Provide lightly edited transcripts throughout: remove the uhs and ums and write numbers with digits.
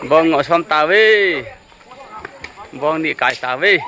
Bong ngõ xóm tà vi bong nị cải tà vi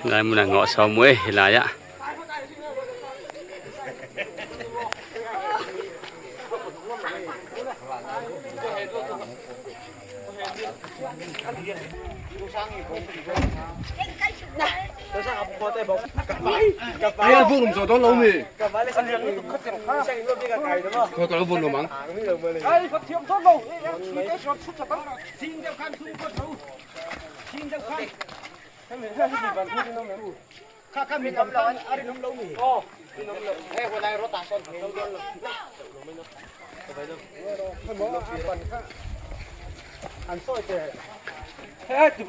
Lai muna ngõ xóm muối là ya. Ai vô lùm rồi đó lâu mì. Thôi tao vô lùm mắng. Ai phát thiêm thoát lâu. Chỉ cái sọt xuất tao. Xin theo khăn thu có thấu. Xin theo khăn. Cái mình ra cái bản thu nó mày. Khá mình cầm lâu anh nóng lâu mì. Ồ, nóng lâu. Hey, hôm nay rót tạt con lâu lâu. Không bỏ ăn khá. Ăn sôi thì. Hey, thì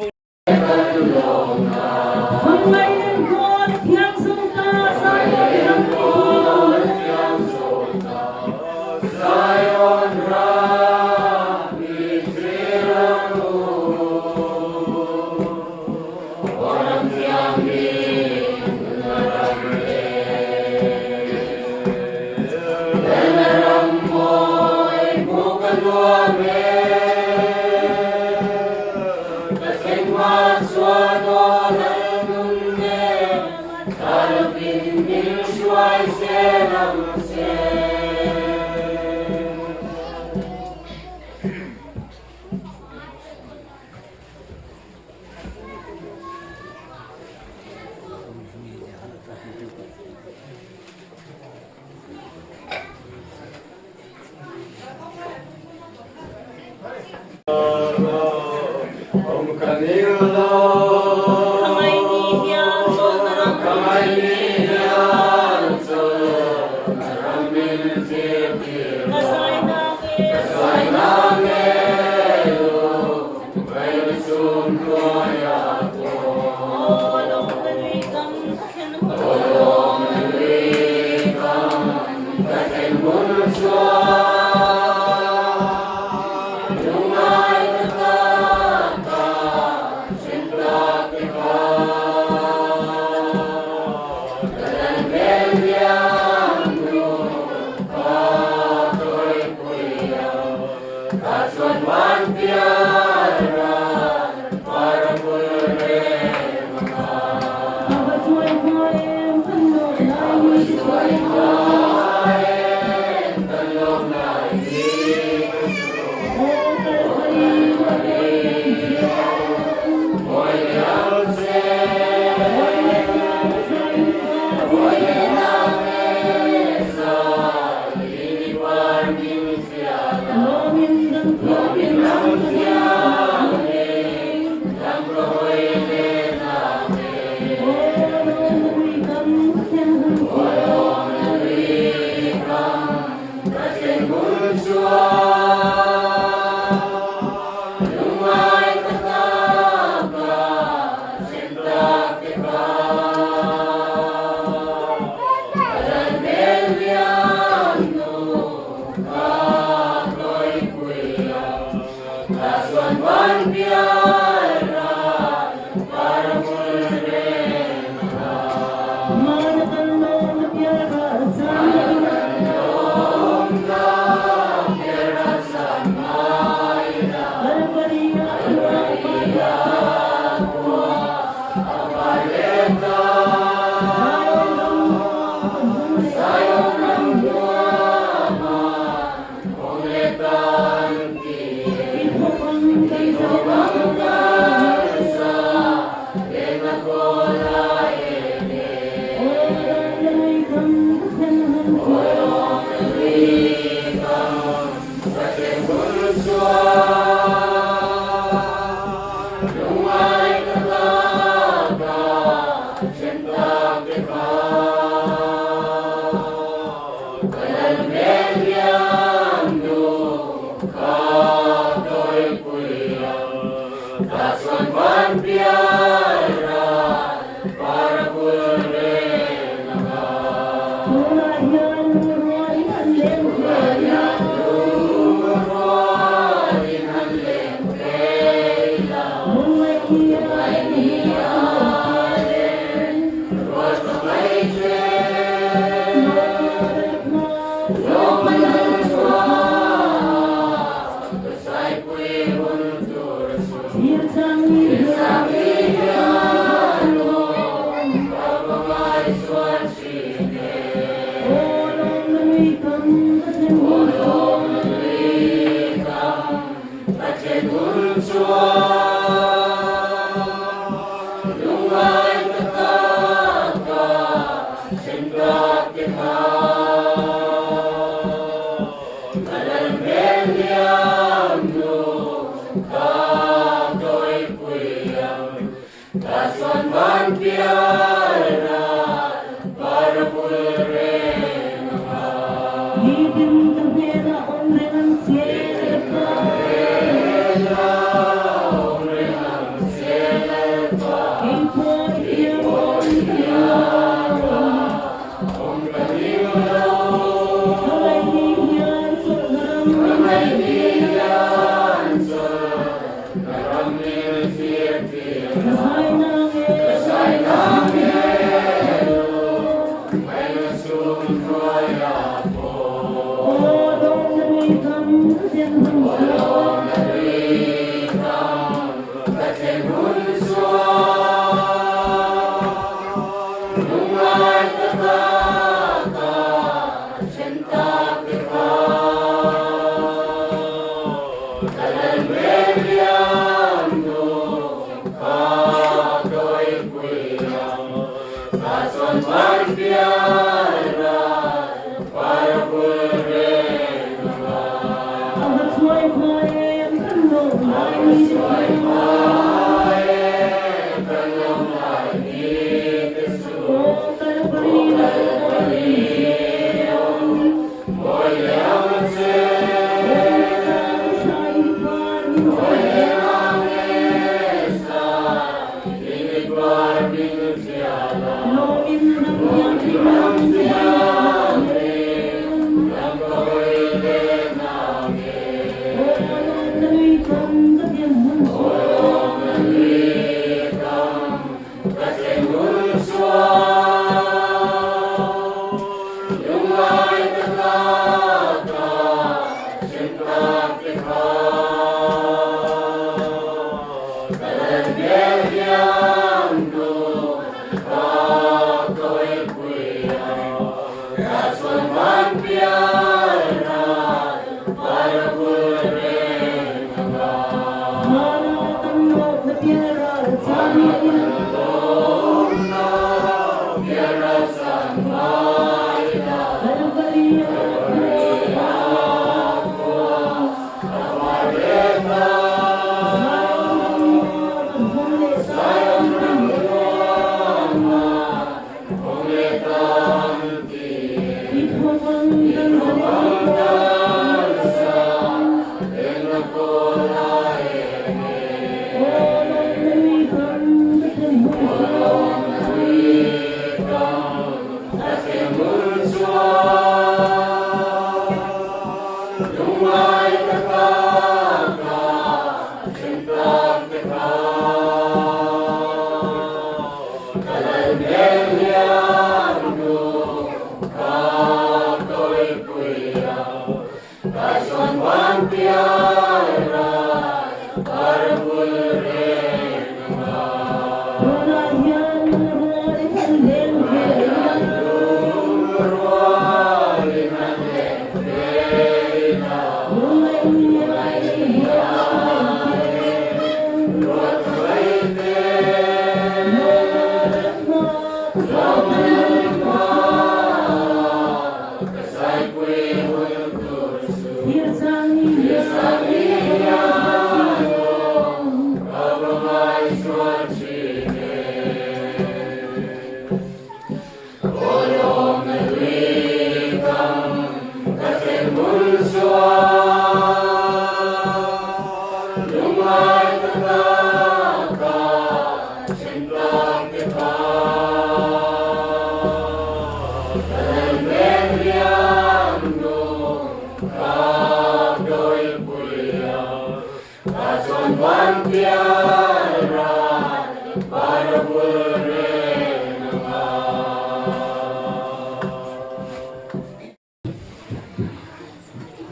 Para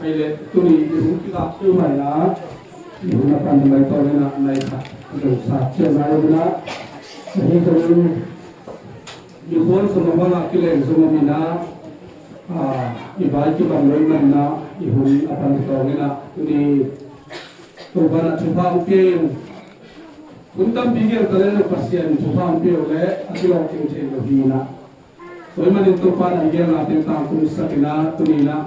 ให้เลยตุลีอยู่ที่กับชื่อใหม่นะอยู่ในการทำงานต่อในในศาสตร์เชื่อมายนะนี่ก็คืออยู่คนสมบัติกิเลสสมมินะอีบายที่บางเรื่องนั้นนะอีหุ่นอภันต่อในนะตุลีตัวบ้านชุบางเพียงคุณตั้มปีเกี่ยวกับเรื่องภาษาชุบางเพียงและอธิบายเชิงๆดีนะสวยมันตัวบ้านอีกอย่างนะต่างๆคุณสักนะตุลีนะ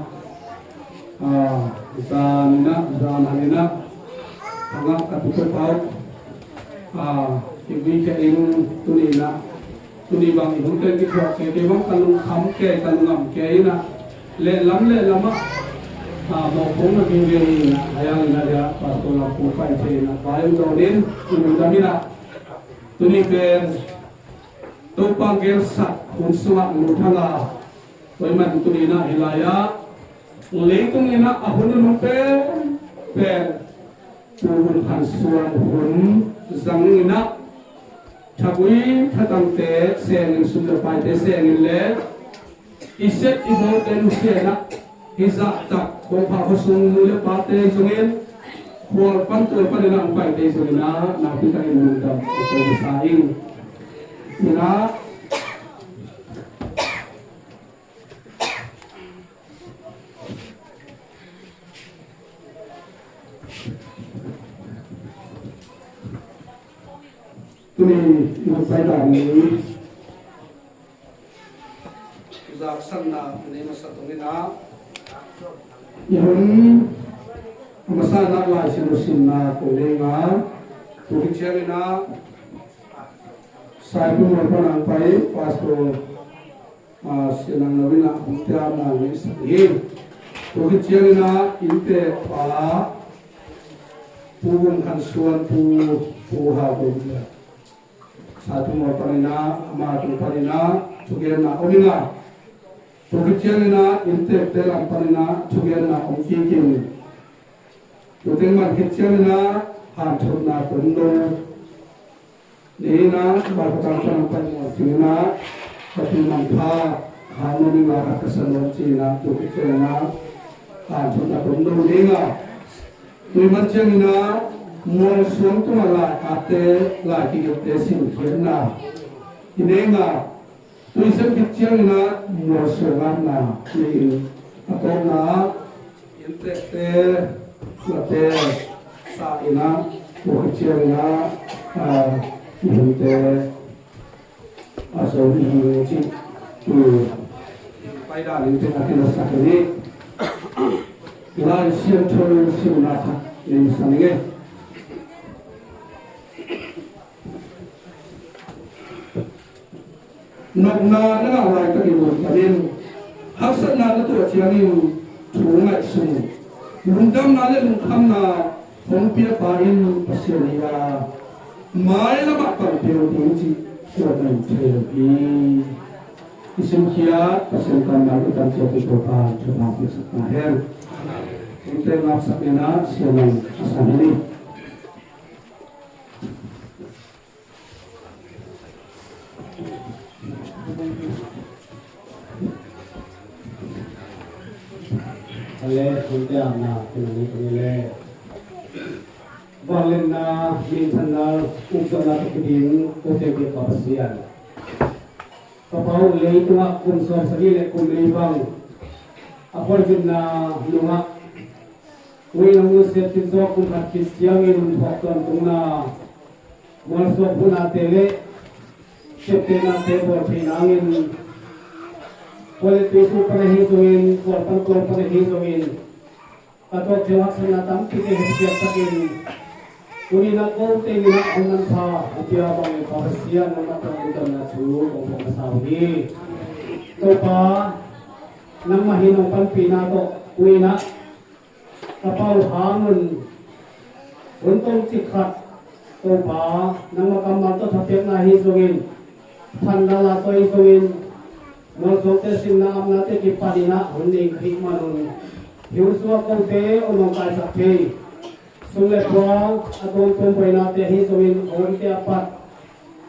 zanina zanina angak katupaw ibi ka ing tunina tuni bang ihun ke ki thok ke bang kalung kham ke kalungam ke ina le lama mo khong na bi ge ina ayang na ya pa to la pu pai the na bayu do din tuni damina tuni pen to pang gel sat kun suwa lu thanga toy man tunina hilaya leitung ina ahun no pe pun han suan hun zang ina thagui thatang te seng sum pai te seng le iset ibo te lu se na hiza tak ko pha hosung le pa te sungin hol pan to pan na pai te sungina na pi kai mun ta ko sa ing ina tuni yang saya ini zak sanna ini masa tungina yang masa nak lah sinusina kulinga tukicerina saya pun merupakan pai pasto senang nabina tiap nangis ini tukicerina inte pala pun kan suan puha punya satu motorina matu parina cugerna omina tukicerina inte telam parina cugerna omkikin tukenman kicerina hanturna kondo nina barkatan panmotina patiman pha harmoni mara kasanocina tukicerina hanturna kondo nina tuimancerina mol suang tu mala ate lagi kita simpiana inenga tu isem kecil na mol suang na ni atau na intete late sa ina tu kecil na inte asal ni ci tu pai dah ni kita kena sakini ila siam thol siuna tha ni sange nok na na lai ka ibu tanin haksan na tu chiangin thungai sung lungdam na le lungkham na hong pia pa in pasiania mai la ba pa pio ding chi ko nan the bi isim kia pasal kan na ta che ko pa chuna ki sa her inte na sakena siang asani ale kunta na kunile valena minthana upsana tukdin ote ke kapasian kapau leitwa kun so sagile kun leibang apor jinna lunga wenu setin so kun kristian in thokon tungna mol so puna tele septena te bo thinangin politik superhi soin korban korbanhi soin atau jawab senatam kita hidup sakin kunina ko tengina unan pha apia bang kapasian nama tanggutan nasu bang saudi topa nama hinong panpina to kuina kapal hangun untong cikhat topa nama kamal to thapek nahi soin thandala toi soin Masukte sinna amnate ki padina hunni khikmanun hiuswa kote onong kai sakhe Sulle kuang atong tumpay natin hisawin kung tiapat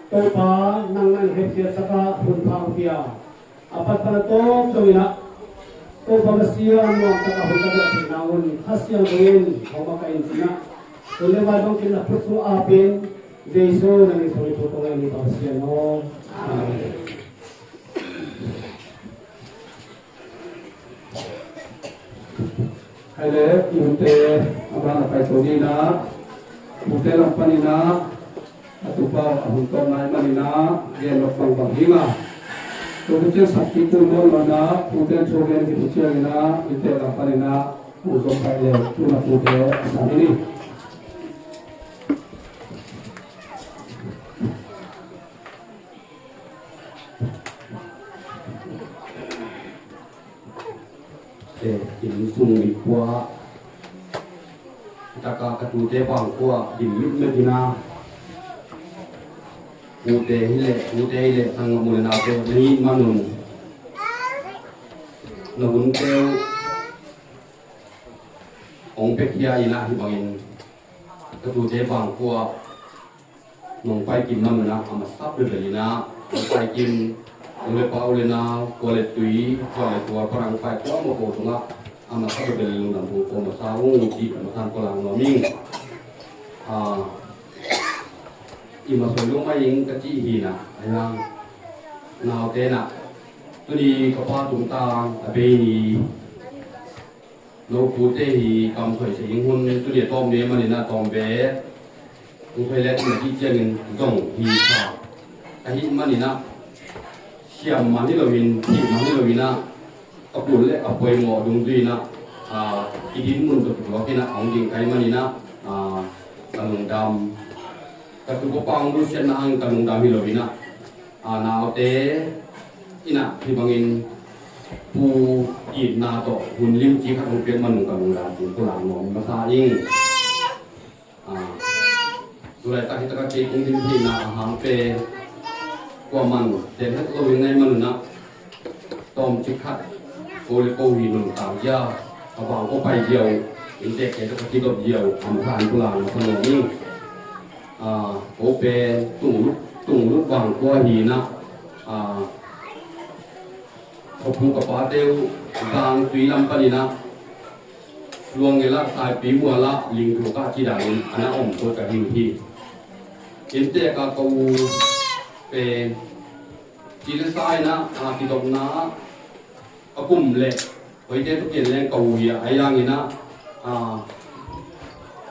topa nang nanghepir saka hunpang pia. Apat pa na to, gawina. Ito pamasiyan mo ang takahuntagot sinangon hasyang gawin o makain sina. Sulle wadong kinapot mo apin, Jesu nang isawin po ito ngayon ni pamasiyan mo. Amen. Hele yunte abang apa itu nina mute lampanina atupa ahunton nai manina genok bang banghinga tubuce sakti pulmon mana mute chogen kibuce ina ite lampanina uzon paile tuna mute asanini Sung di kuah taka katu te bang kuah di Medina ute hile ang mulana te ni manun ngun teu ong pekia ina hi bangin katu te bang kuah nong pai kim namna amasap de ina pai kim oleh Paulina kualet tui kualet tua perang pai kuah mo ko tunga ama sa belung ng buko masawong di masan ko lang noming ima so lumay kaci hina ayang naote na tuni kapatung tang abeni lo pute hi kam khoi sing hun tuni tom ne manina tom be tu phai let na ti chen dong hi sa hi manina siam mani lo win ti mani lo wina apul le apoi mo dung dui na idin mun to ko kina ong ding kai manina kalung dam ka tu ko pang du sen na ang kalung dam hilowina na ote ina hi bangin pu i na to hun lim ji kha ong pe man kalung dam tin ko lang mo ma sa ing tu lai ta hi ta ka ke kung dim hi na hang pe kwa man den het lo ngai man na tom chi khat cô lê cô hi nung tạo ra vào có bay diều những cái cái cái đột diều làm hàng của làng nó không như cô bé tung lúc bằng qua hi na học phụ cấp ba tiêu vàng tùy lâm pa đi na luồng người la sai pí mùa la linh thủ cả chỉ đạo anh em ông tôi cả hình hi những cái cái câu về chỉ là sai na thì đọc na akum le hoite to ken len kawia ayang ina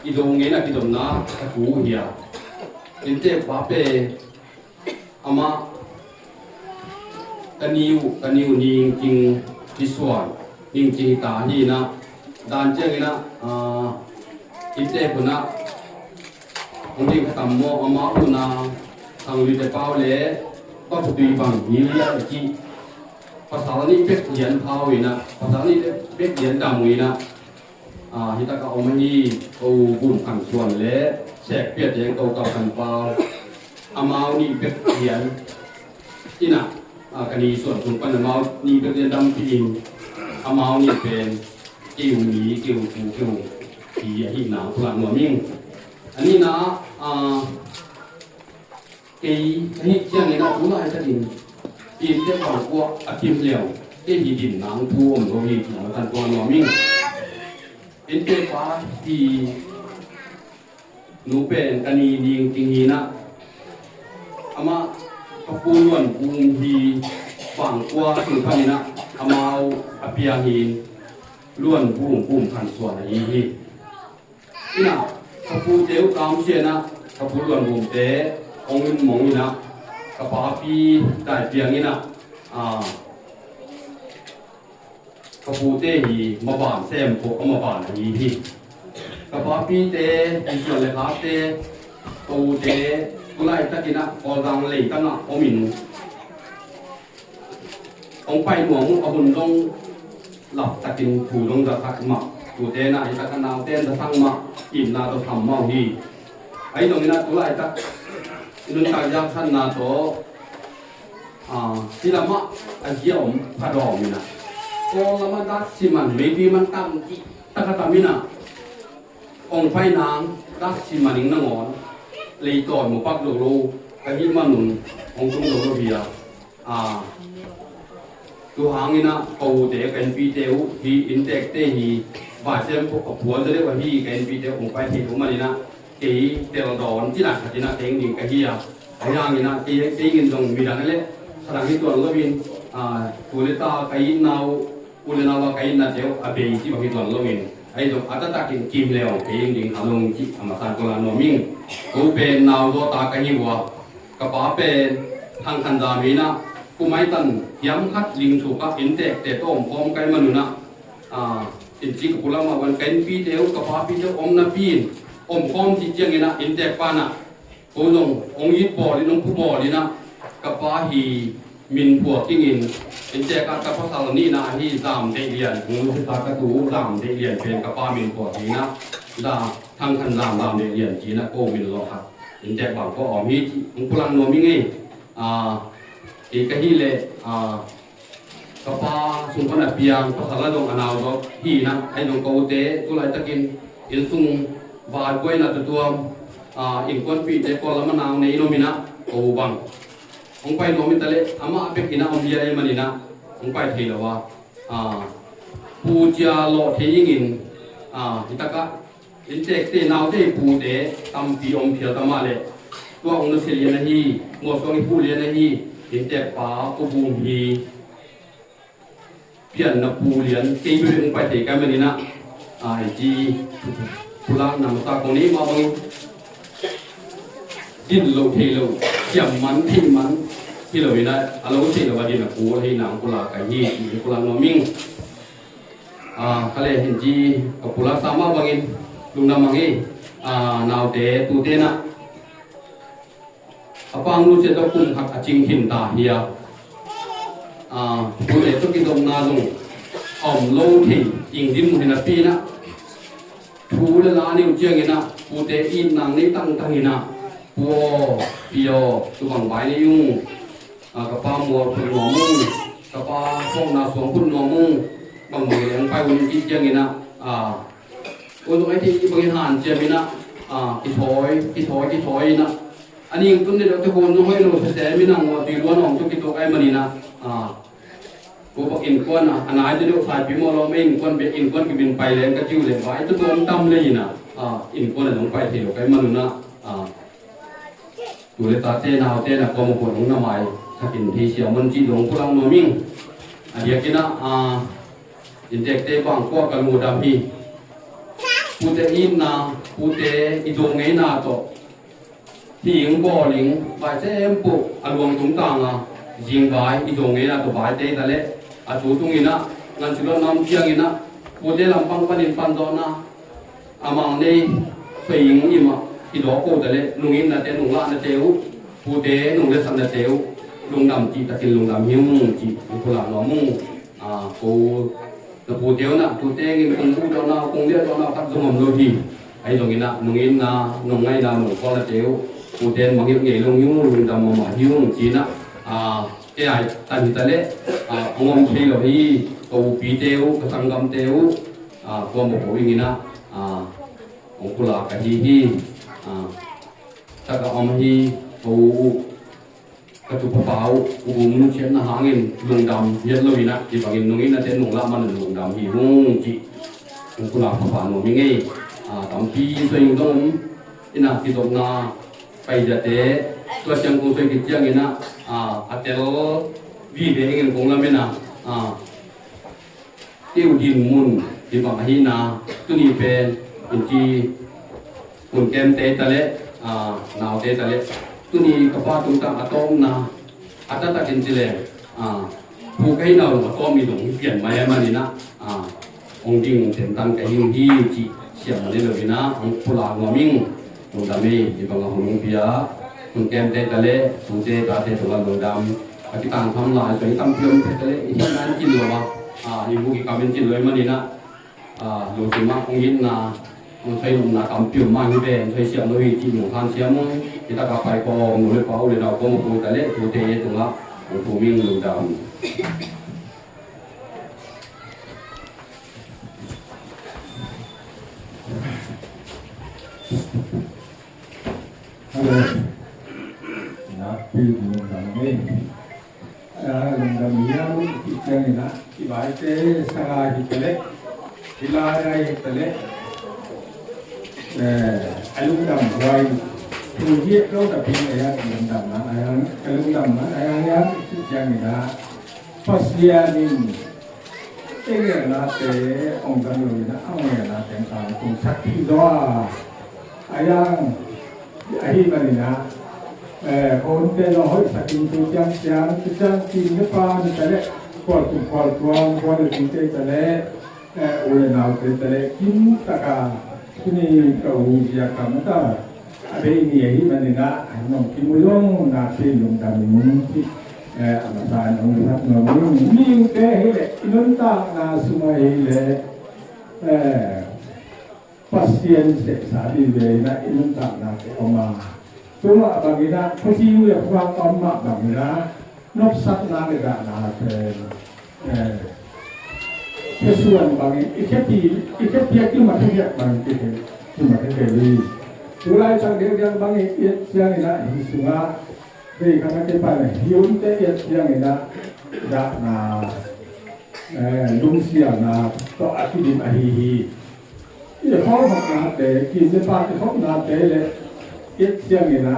idong ina kidom na ku hia inte pape ama kaniu ni king diswan ning chi ta hi na dan cheng ina inte puna ongdi khatam mo ama una ang li te pau le to tui bang ni ya chiภาษานี้เป็ดเขียนเท้าอีนะภาษานี้เป็ดเขียนดำอีนะฮิตาก็เอามานี่เอาบุญขันส่วนเละแสกเปียดยังเก่าขันเปล่าอามานี่เป็ดเขียนที่น่ะกันนี้ส่วนถุงปันอามานี่เป็ดเขียนดำที่อินอามานี่เป็นกิ้วหมีกิ้วผูกิ้วผีหินหนาวพลังหัวมิ่งอันนี้นะกี่นี่เชียงนี่นะรู้อะไรจะดินอินเจ้าของพวกอาทิมเหลียวที่หิดินน้ำท่วมโดยหนองกันตัวหนอมิ่งอินเจ้าฟ้าที่หนูเป็นกันีดีจริงๆนะอามาขปูนวนปูงฮีฝั่งกว่าถึงพันนะอามาอภิยาหินล้วนปุ่มขันส่วนอะไรฮีนี่นะขปูเจ้าตามเชียนะขปูล้วนปุ่มเตะองค์มองนี่นะกระป๋าปีได้เพียงนี้นะกระปูเตหีมาบานแซมโผล่มาบานหีที่กระป๋าปีเตเป็นส่วนเลยครับเตตูเตกุไลตะกินะกอดังเลยกันนะอมินองไปหลวงอบุญลงหลับตะกินถูลงจะสักมาตูเตนะไอ้ตะกันนาวเต้นจะสั่งมาอิ่มนาตัวทำเมาหีไอ้ตรงนี้นะกุไลตะนุนตายากท่านนาโตที่ละมะอาเจียมผาดอมินะโอละมะดักสิมันไม่ดีมันตั้งจิตะกะตามินะ องค์ไฟนางรักสิมานิงนางอนเลยก่อนหมู่ปักโลโลกะหิมานุนองค์ตุงโลโลเบียดูหางนี่นะปูเตะกันปีเตวฮีอินเตกเตฮีบาเซมพวกผัวจะเรียกว่าฮีกันปีเตวองค์ไฟที่ถูกมานี่นะกีเตลดอนที่หลักที่นะเต็งดิ่งกะฮีไอ้ย่างนี่นะที่กินตรงมีดังนั้นเลยสถานที่ตัวเราบินกุเลตาไก่นาวกุเลนาวไก่นาเดียวอเบยที่บางทีตัวเราบินไอ้ตรงอัตตากินกิมแล้วเองดิ่งหาลงที่ธรรมศาสตร์กุลาโนมิงกูเป็นนาวโดตาไก่หัวกระป๋าเป็นทางคันดามีนะกูไม่ตันย้ำคัดลิงถูกกับอินเตกแต่ต้มพร้อมไก่มนุษย์นะอินจิกกุลามาวันไก่ปีเดียวกระป๋าปีเดียวอมนาปีนอมพร้อมที่เจียงนี่นะอินเตกปานะกูลงองยิดบ่อหรือลงผู้บ่อนี่นะกระป๋าฮีมินพวกที่อินอินเจกักับภาษาลนี่นะที่ตามเรียนงูตากระตูตามเรียนเป็นกระป๋ามินพวกนี้นะดาทางคันตามเรียนจีนะโกมินรอครับอินเจบางก็ออมีมุพลังโนมิไงอีกที่เลยกระป๋าสุพรรณเปียงภาษาละดงอนาวดอกที่นะไอ้ดงเกาเตตุไลตะกินอินซุงบาดกวยนะตัวอินควนปีเตกอลมะนาวในโนมินะโกบังองไปโนมิตะเลอามาเป็กกินะอมเบียไอมันนี่นะองไปเทละว่าปูจาโลเทยิงินอิตะกะอินเตกเตนาวเตปูเตตัมปีอมเพียตะมาเลตัวองค์เสลียนะฮีงอสองผู้เลียนะฮีอินเตกปาปูบูมฮีเพียนนะปูเลียนตีอยู่องไปเทกันมันนี่นะจีปุระนำตาตรงนี้มาบังดินโลเทโลเกี่ยมมันที่มันที่เราได้อารมณ์ที่เราว่าดินกูให้นางกุลาไก่ยี่กุลาโนมิงทะเลเห็นจีกับกุลาสามาบางอินลุงนำบางอินาวเตตูเตนะapa ang lu cedo kum hak acing hinta hiya bule to ki dom na long om lo thi ing dim hina pi na thu le la ni ujiang ina pute in nang ni tang tang ina po pio tu bang bai ni yung ka pa mo phun no mung ka pa phong na suang phun no mung bang bang yang pai un ji jiang ina un ai thi bang han jiang ina ki thoi naอันนี้ตุ้มเนี่ยเราจะโกนต้องให้เราเสียไม่นั่งว่าตีล้วนของจุกิโตไอ้มันนี่นะกูบอกอินก้อนอันไหนจะเดี๋ยวสายพิมพ์เราไม่อินก้อนเป็นอินก้อนกินไปเลยก็จิ้วเลยไว้ตัวตัวตั้มเลยนะอินก้อนเนี่ยต้องไปเที่ยวไอ้มันนู่นนะอยู่ในตาเต้นาวเต้นนะกองผลของน้ำใหม่ถ้ากินทีเสียวมันจีหลงพลังโนมิ่งเดี๋ยวกินนะอินเด็กเต้บางพวกกันหมูดำพี่ปูเตอินนะปูเตอิดงไงนาโตที่ยิงบ่อลิงใบเส้นปุอารวงตุ้งตังยิงใบอีตรงนี้นะตัวใบเตะทะเลตัวตรงนี้นะงั้นสุดแล้วน้ำเพียงนี้นะปูเตลำปังปันอินปันโดนะอามังนี่ไฟยิงยิ่งมาที่ดอกโคทะเลลุงอินนะเตลุงละนะเตวปูเตลุงเลสันนะเตวลุงดำจีตะกินลุงดำหิ้วมุงจีลุงพลาหนอมุงปูแต่ปูเตวนะปูเตงินคงพูดตอนน่ะคงเรียกตอนน่ะพัดสมองโดทีไอ้ตรงนี้นะลุงอินนะลุงไงนะลุงก็ละเตวปูเตนบางอย่างลงยุ่งลุงดำมาหิ้วจีนะไอ้ตันหิตะเละองค์ที่เราที่กูปีเตวกสังกัมเตวตัวหมกวิ่งนะองค์กุลากับที่ถ้าก็อมที่กูกระตุกเบากูมุ่งเชียนหาเงินลุงดำเยอะเลยนะที่บางอย่างลุงอินนะเต้นลุงละมันลุงดำหิ้วจีองค์กุลาผ่านหนูมีไงตามที่สวยงามอินะที่ตรงนาไปจะเตะตัวจังกูสวยกิจยังนะอาเตลวีเบงกงละเมนะเที่ยวดินมุนที่บางหินาตุนีเป็นอินจีมุนแกมเตะทะเลนาวเตะทะเลตุนีกบ้าตุงตังอะตอมนาอัตตะกินจิเลผู้ใครนาวก็มีหลงเปลี่ยนมาให้มันนี่นะองค์ดิ่งเต็มตันกับหิ้งที่จีเสียมาเลยนะองค์พลางอมิงลุงดำมีที่บางคนลุงเปียคุณแกมเตะทะเลสุเตะตาเตะตัวลุงดำปฏิการทำลายสวยตั้มเพียมทะเลอีกนั้นกินหรือวะอีบุกิกาเป็นกินเลยมันนี่นะลุงสิมาองยินนาองใช้ลุงนาตั้มเพียมมากที่เป็นใช้เสียงลุยจีหมู่ทานเสียมที่ตะกับไปกองหมู่เลยเปล่าเลยเราก็มาปูทะเลสุเตะตัวละองผู้วิ่งลุงดำ นะพี่มึงทำนี่ลุงดำยาวที่เจนี่นะที่บ้านเจ้สลายที่เล็กที่ลายอะไรที่เล็กไอ้ลุงดำไว้คือเยี่ยเราแต่พี่ไอ้ลุงดำนะไอ้ลุงดำนะไอ้ยังที่เจนี่นะภาษานี่เองนะแต่องค์การเลยนะเอาเนี่ยนะแต่งตามคุณชักที่ด้วยไอ้ยังไอ้ที่มันนี่นะคนเดินห้อยสักกินตัวจังกินเนี่ยปานแต่เละกอดตุ่มกอดตัวกอดกินแต่เละโอ้ยน่าแต่เละกินตะกาที่นี่ก็หูเสียกันมาตั้งอะไรนี่ไอ้มันนี่นะน้องกินมือลงนาทีลงดำมึงที่อามาทานน้องรับน้องนี่แกเฮ้ยอินนตานาสุมาเฮ้ยpasien sesari na inunta na oma tuma bagina pasiu ya kwa oma bagina nopsat na ga na kesuan bagi ikepi ki matya bang ki matya li tulai sang dia bagi siang ina hisunga dei kana ke pa ne hiun te siang ina da na lungsia na to akidim ahiที่เขาทำงานแต่กินในบ้านที่เขางานแต่เลยเก็บเสียงนี่นะ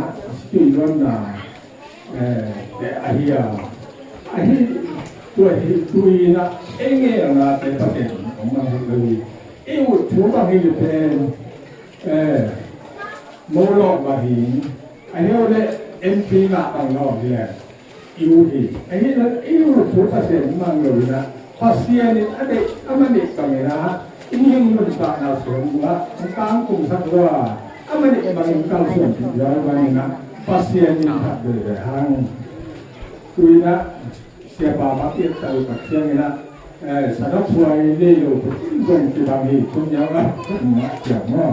สิ่งนั้นนะแต่ไอ้เหี้ยตัวนะเองเนี่ยนะแต่ประเด็นของมันคือไอ้วุฒิถูกบางทีเป็นโมโลบางทีไอ้เนี่ยเลยMP นะบางรอบนี่แหละยูทีไอ้นี่นะไอ้วุฒิถูกประเด็นมันเลยนะภาษาเนี่ยอะไรมันเด็กบางทีนะini yang menurut nasional tentang kumsatwa aman ini bagi kalsium tidak bagi pasien ini tak berhang kuina siapa mati tahu pasien ini sadap suai lelo pun dibagi punya lah siapa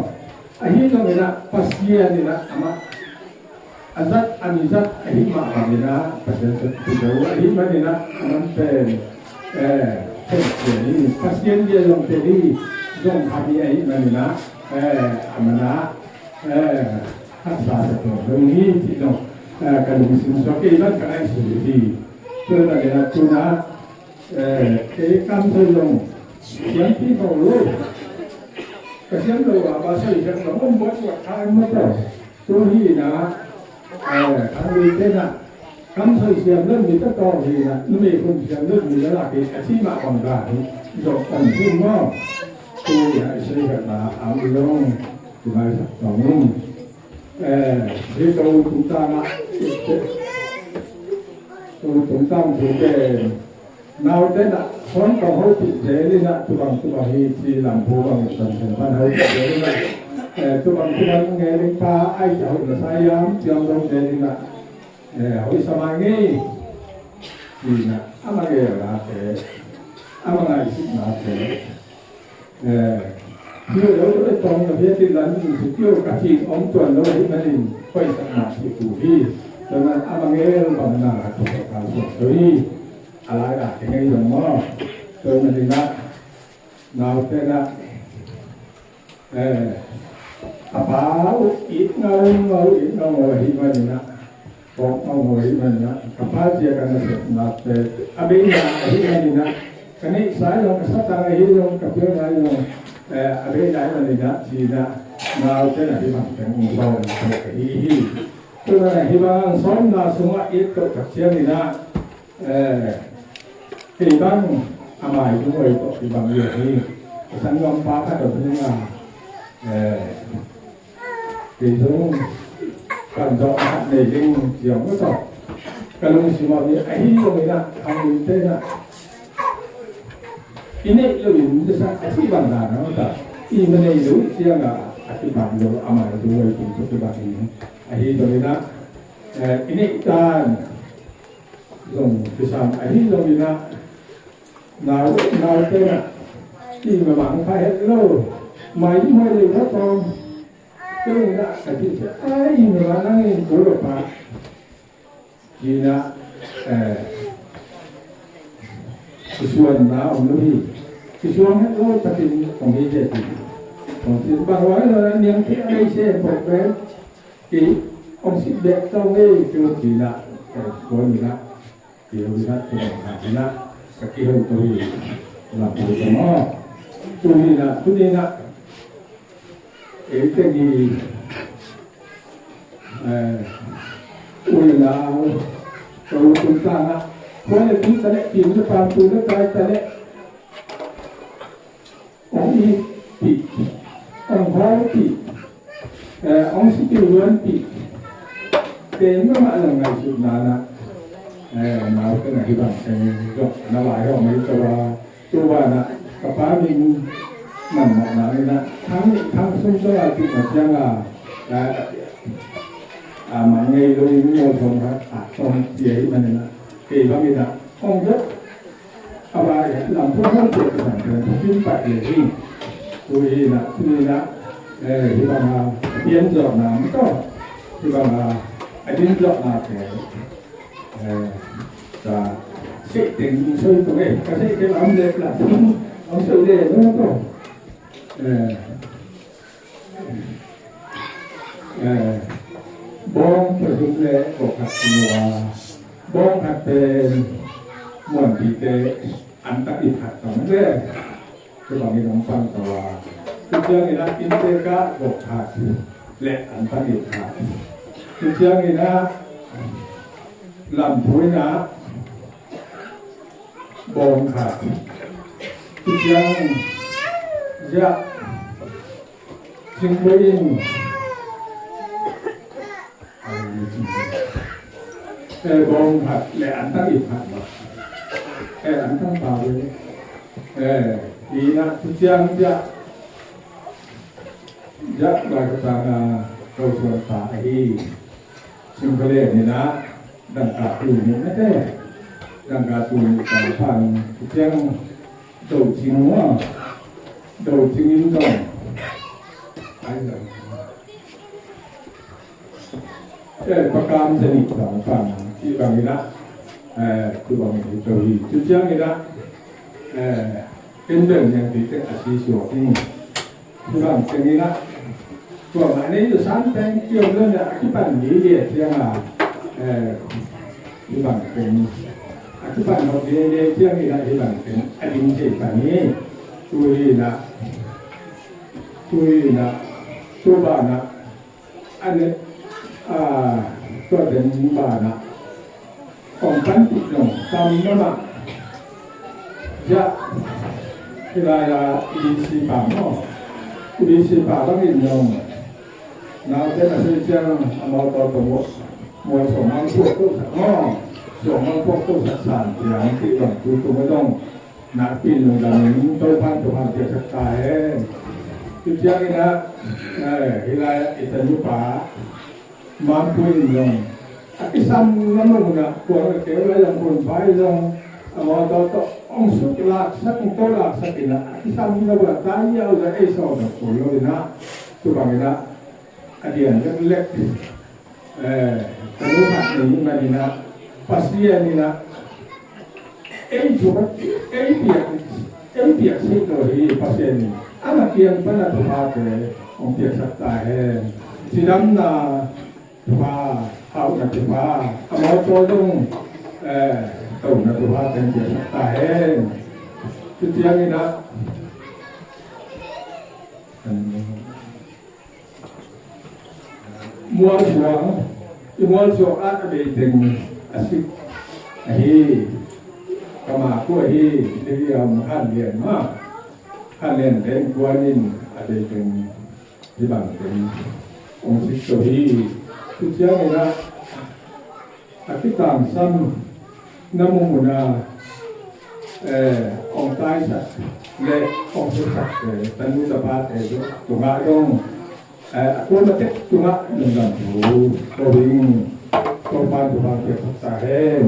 akhirnya ini pasien ini amat azat amizat akhirnya bagi pasien tidak akhirnya ini aman pasien dia yang tadi yang kami ini mana amana asal itu ini tidak kalau misalnya sekian kan seperti kerana dia tuna ikan selong yang kita lalu kasihan lalu apa sih yang lalu membuat waktu macam tu ini kami tidak cắm thời gian lên thì tất cả thì là nó bị không gian lên thì là cái chi mà còn lại rồi còn thêm nó tôi lại xây dựng là áo lông thì phải tổng luôn thế tôi chúng ta thì cái nào thế là con còn hỗ trợ thế nên là tôi bằng thì làm phố bằng phần ban hỗ trợ thế là tôi bằng nghe đến pa ai cháu là sai lắm trong đông thế nên là hoy samangi ina amage late amanga isnate yo yo tong na vieti lan su tio ka chi ong tuan lo hi manin khoi sa na chi tu hi dan amage bang na to ka so doi ala ga ke ngai yong mo to manin na nào te na apa it ngau hi manin na kok mau mana kapal dia kana semate abena ini kani saya yang kesatang ini yang kapal yang abena ini sida mau tena di bangkang ngau ini tu na hibang som na semua itu kecil ini hibang amai tu itu di bang ini sanggam pakai tu punya itu kan do này linh diệu nó tỏ cái lông xì mò như ấy rồi nè không nhìn tên nè ini lo nhìn ra sao cái bằng là nó tỏ ini này đúng chưa là cái bằng rồi ama itu itu cái bằng ini ấy rồi nè ini tan dùng cái sao ấy rồi nè nào tên nè khi mà bạn phải hết lâu mấy đều hết con cái đó cái gì ai mà năng cố được mà chỉ là cái xuân đó ông nói cái xuân hết lâu ta tìm còn cái gì còn thì bà nói là niềm cái ai sẽ một cái องสิเด็กต้องได้เจอทีละแต่คนละเกี่ยวกับตัวทีละสกิลตัวละตัวจะมอตัวนี้นะเอ๋จะดีอุยลาวตัวคุณตานะคนละที่ตะเละที่มันจะปามตัวละกายตะเละองอีปีองหอยปีองสิกิลวนปีเต็มมาอะไรไงสุดนานะมาเป็นอะไรบ้างเป็นก็น่าหลายก็ไม่ตัวว่านะกับป้ามิงมันหมดนะนี่นะทั้งซุ้มตัวที่มันยังมันไงโดยมีโมชนครับตรงเสียมันนะเกี่ยวกับมีนะห้องเยอะอะไรหลังพวกนั้นเกิดสั่งเดินขึ้นไปเลยที่ตัวนี้นะที่บางเรียนจบนะมันก็ที่บางอันนี้จบนะแต่สิ่งที่ช่วยตัวเองก็ใช่ที่เราเด็กละเราช่วยเด็กนั่นก็บ้องประชุมเลยบอกขัดตัวบ้องขัดเป็นม้วนปีเตอันตะอิขัดต่อนั่นเลยที่บางทีน้องฟังตัวคือเชื่อไงนะอินเตกะบอกขัดและอันตะอิขัดคือเชื่อไงนะลำพูนะบองขาดที่ยังจะจึงไปอินบองขาดและอันตั้งอีกขาดวะอันตั้งเปล่าเลยดีนะที่ยังจะบางกระนาเราชวนตาที่ซึ่งเขาเรียกนี่นะดังกาตูนี่ไม่ได้ดังกาตูนี่ต่างพันเพียงโดดจริงว่าโดดจริงยิ่งต้องไอ้เลยประการสนิทต่างพันที่บางทีนะคือบางทีตัวที่จุดยังนี่นะเป็นเรื่องอย่างที่เป็นอาชีพส่วนที่บางทีนี่นะตัวมันนี่จะสั่งแต่งเกี่ยวเรื่องอะไรที่ปันนี้เรียกยังไงที่บางเป็นที่บางเราเรียกเที่ยงนี่นะที่บางเป็นอดีตที่แบบนี้ตัวบ้านนะอันนี้ตัวเป็นบ้านนะของกันติดลงตามนั้นนะจะที่ไรอีสีป่าเนาะอีสีป่าต้องอินลงเราจะมาซื้อเจ้าเอาตัวมวยส่งมาพวกตู้สักห้องส่งมาพวกตู้สักสานอย่างที่ก่อนคือตัวไม่ต้องนักปีนลงดังนี้ตัวพันเกี่ยวกับตายจุดยังนะเวลาอิตาลีป่ามันคุยลงไอ้ซ้ำนั่นลงนะพวกเกี่ยวกับอย่างคนไปลงเอาตัวองสุกลากสักตัวลากสักนะไอ้ซ้ำนั่นว่าตายยาวจะไอ้สองคนเลยนะตัวบางนะอดีตเล็กตอนนี้นี่มาดีนะปัสยานี่นะเปียกสิ่งตัวที่ปัสยานี่อันนั้นเกี่ยงเป็นตัวพาเตะองเปียกสัตย์ตายที่ดำนาตัวพาเอาแต่ตัวพาเอาตัวลงตัวนั้นตัวพาเป็นเปียกสัตย์ตายที่เที่ยงนี่นะมัวช่วงอาจจะเป็นสิ่งที่กมาคู่ที่เรียนขั้นเรียนมาขั้นเรียนเป็นกวนนินอาจจะเป็นที่บางเป็นองค์ศิษย์ที่เชื่อไงนะอธิษฐานซ้ำน้ำมุนาองค์ใต้สัตว์และองค์สุสัตว์ตันนุตปาเตตัวงาดงaku nanti cuma dengan tu, kering, korban kita tahan.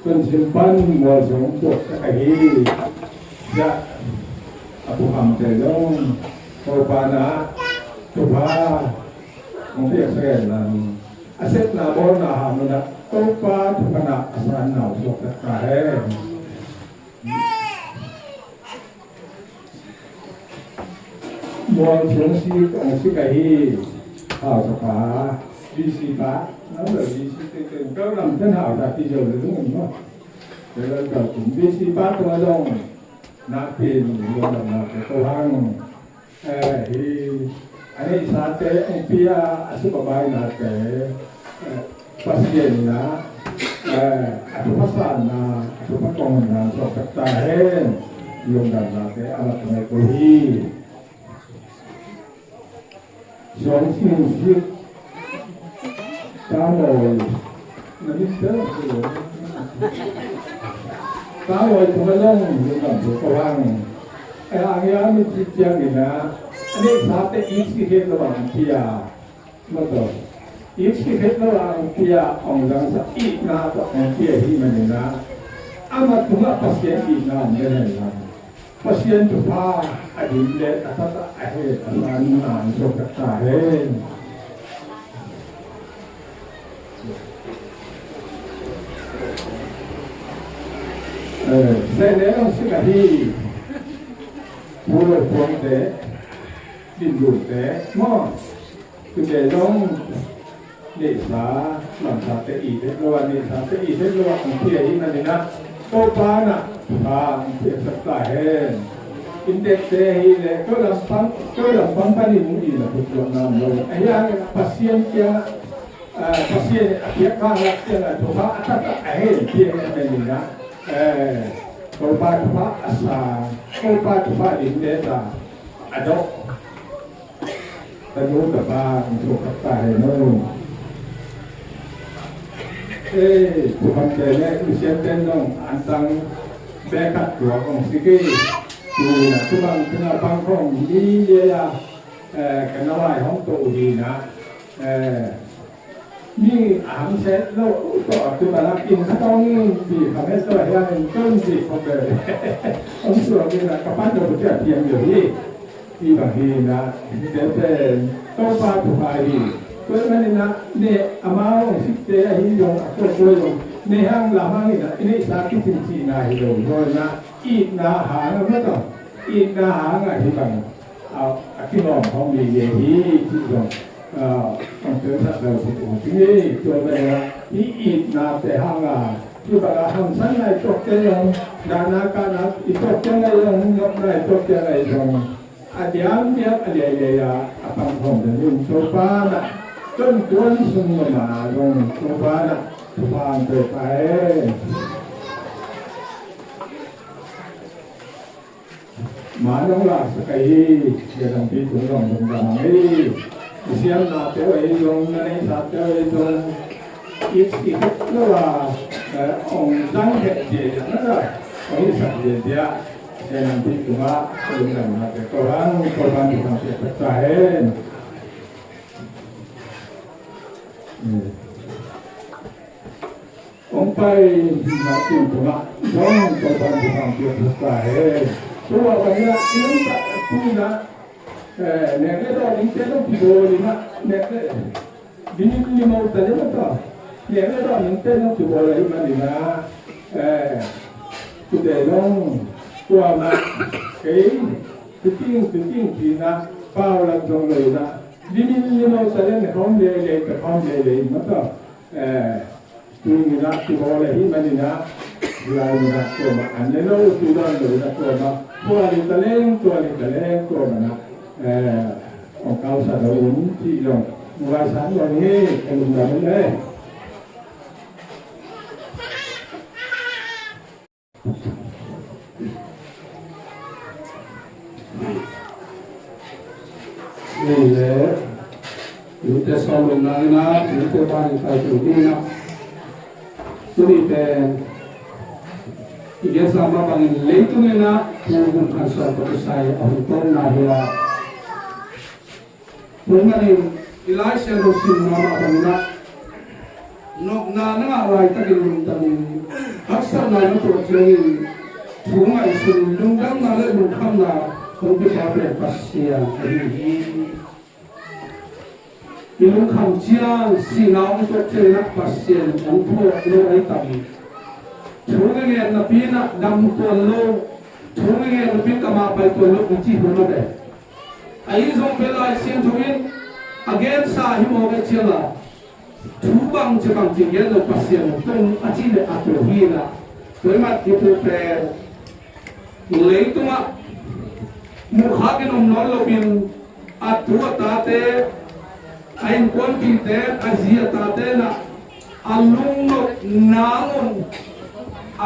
Pensimpan wajah untuk akhir, ya, aku hamil dong, korban tuha, mungkin saya aset nabon hamil, korban kena asal nau untuk tahan. มวลเสียงสีสิกะฮีข่าวสภาดีสีปะนั่นแหละดีสีเต็มก็นำท่านหาจากที่เจอเลยทุกคนเนาะเดี๋ยวเราจะถึงดีสีปะตัวลงนักเป็นเรื่องนักตัวหังอันนี้สาเตองพิยาสุขบายนักpasien na ato pasan na ato patong na so katahin yung dati alat na kuhi so ang sinusip kamoy nabigdala ko kamoy tumalong yung dati kawang ang yamin sitya nila ano yung sate isikit na bang kiya mato isikit na lang kiya ang lang sa ikna at ang kiya himanina amat mga pasyen ikna nila pasyen to pa adinle at ahit asan na ang sokatahin sa ilang sikahi puro ponte dinlute mo kundi dong Desa, sate ide, lawan sate ide, lawan kiai ini nina, kopana, kiai sektahen, indek dehi le, kelampang tadi mungkin lah betul nama. Ayah pasien kia, pasien kia kalah kia lah, coba atas kiai ini nina, coba asal, coba indek dah, adok, tanu dabang untuk sektahen no. Tuhan kene usian tenong antang bekat dua kong sikit tu tuang tengah bangkong di dia kenalai hong tu di na ni am set lo to tu balak in katong di kami tu yang kan di kobe om suami ni kapan tu berjaya tiang jadi di bagi na deten topa tu hari Karena ni amau sikte hidup atau boleh ni hang lama ni ini sakit cincin hidup. Karena ina hang apa tu? Ina hang hidup. Akibat kami ini hidup. Untuk saya ini coba ina tehang juga hang sana itu yang dana kana itu yang nak itu yang adiam dia apa pun dan coba tuan semua dong coba nak tuan terbaik madanglah sekali dalam itu dong ini siang nak tahu dong nanti satu dong ikut lah orang sangat dia nak orang sangat dia nanti cuma dengan orang bukan terbaik Ông bay là tìm của bạn trong cơ quan của phòng việc thực tại tôi bảo vậy là những bạn tôi là nè cái đó những cái đó thì rồi thì mà nè cái đi mau tới đó đó nè cái đó những cái đó thì rồi là mà thì là tôi để nó qua mà cái tiếng thì là bao lần trong người là đi mau tới đó không để mất rồi tu ni nak tu boleh mana nak lain nak tu mak ane lo tu dah lo nak tu mak tu ada talent tu mana orang kau sadar ti dong merasan yang ni kalau dah boleh ni le itu selalu nana itu paling tajam ni Sunite Ige sama bangin leitungena Punggung kansa Pagkasay Ahutong nahira Punganin Elisha Rosin Mama Pangina Nok na nangaray Tagilong tanin Haksa na naturatulungin Pungay Sunlunggang na lalukam na Kung bisabre Pasya Kahihi Ilung kamjiang sinang untuk cenak pasien untuk lo ay tabi. Chungengen na pina dam tuan lo, chungengen na pina kamapay tuan lo kunci hono de. ai zong pe lai sian thuin again sa hi mo ge chela thu bang che bang chi gen lo pasien tong a chi le a to hi na toy ma ti pu pe le tu ma mu kha ke nom no lo bin a tu ta te ai kon kin te a zia ta te na alung no naon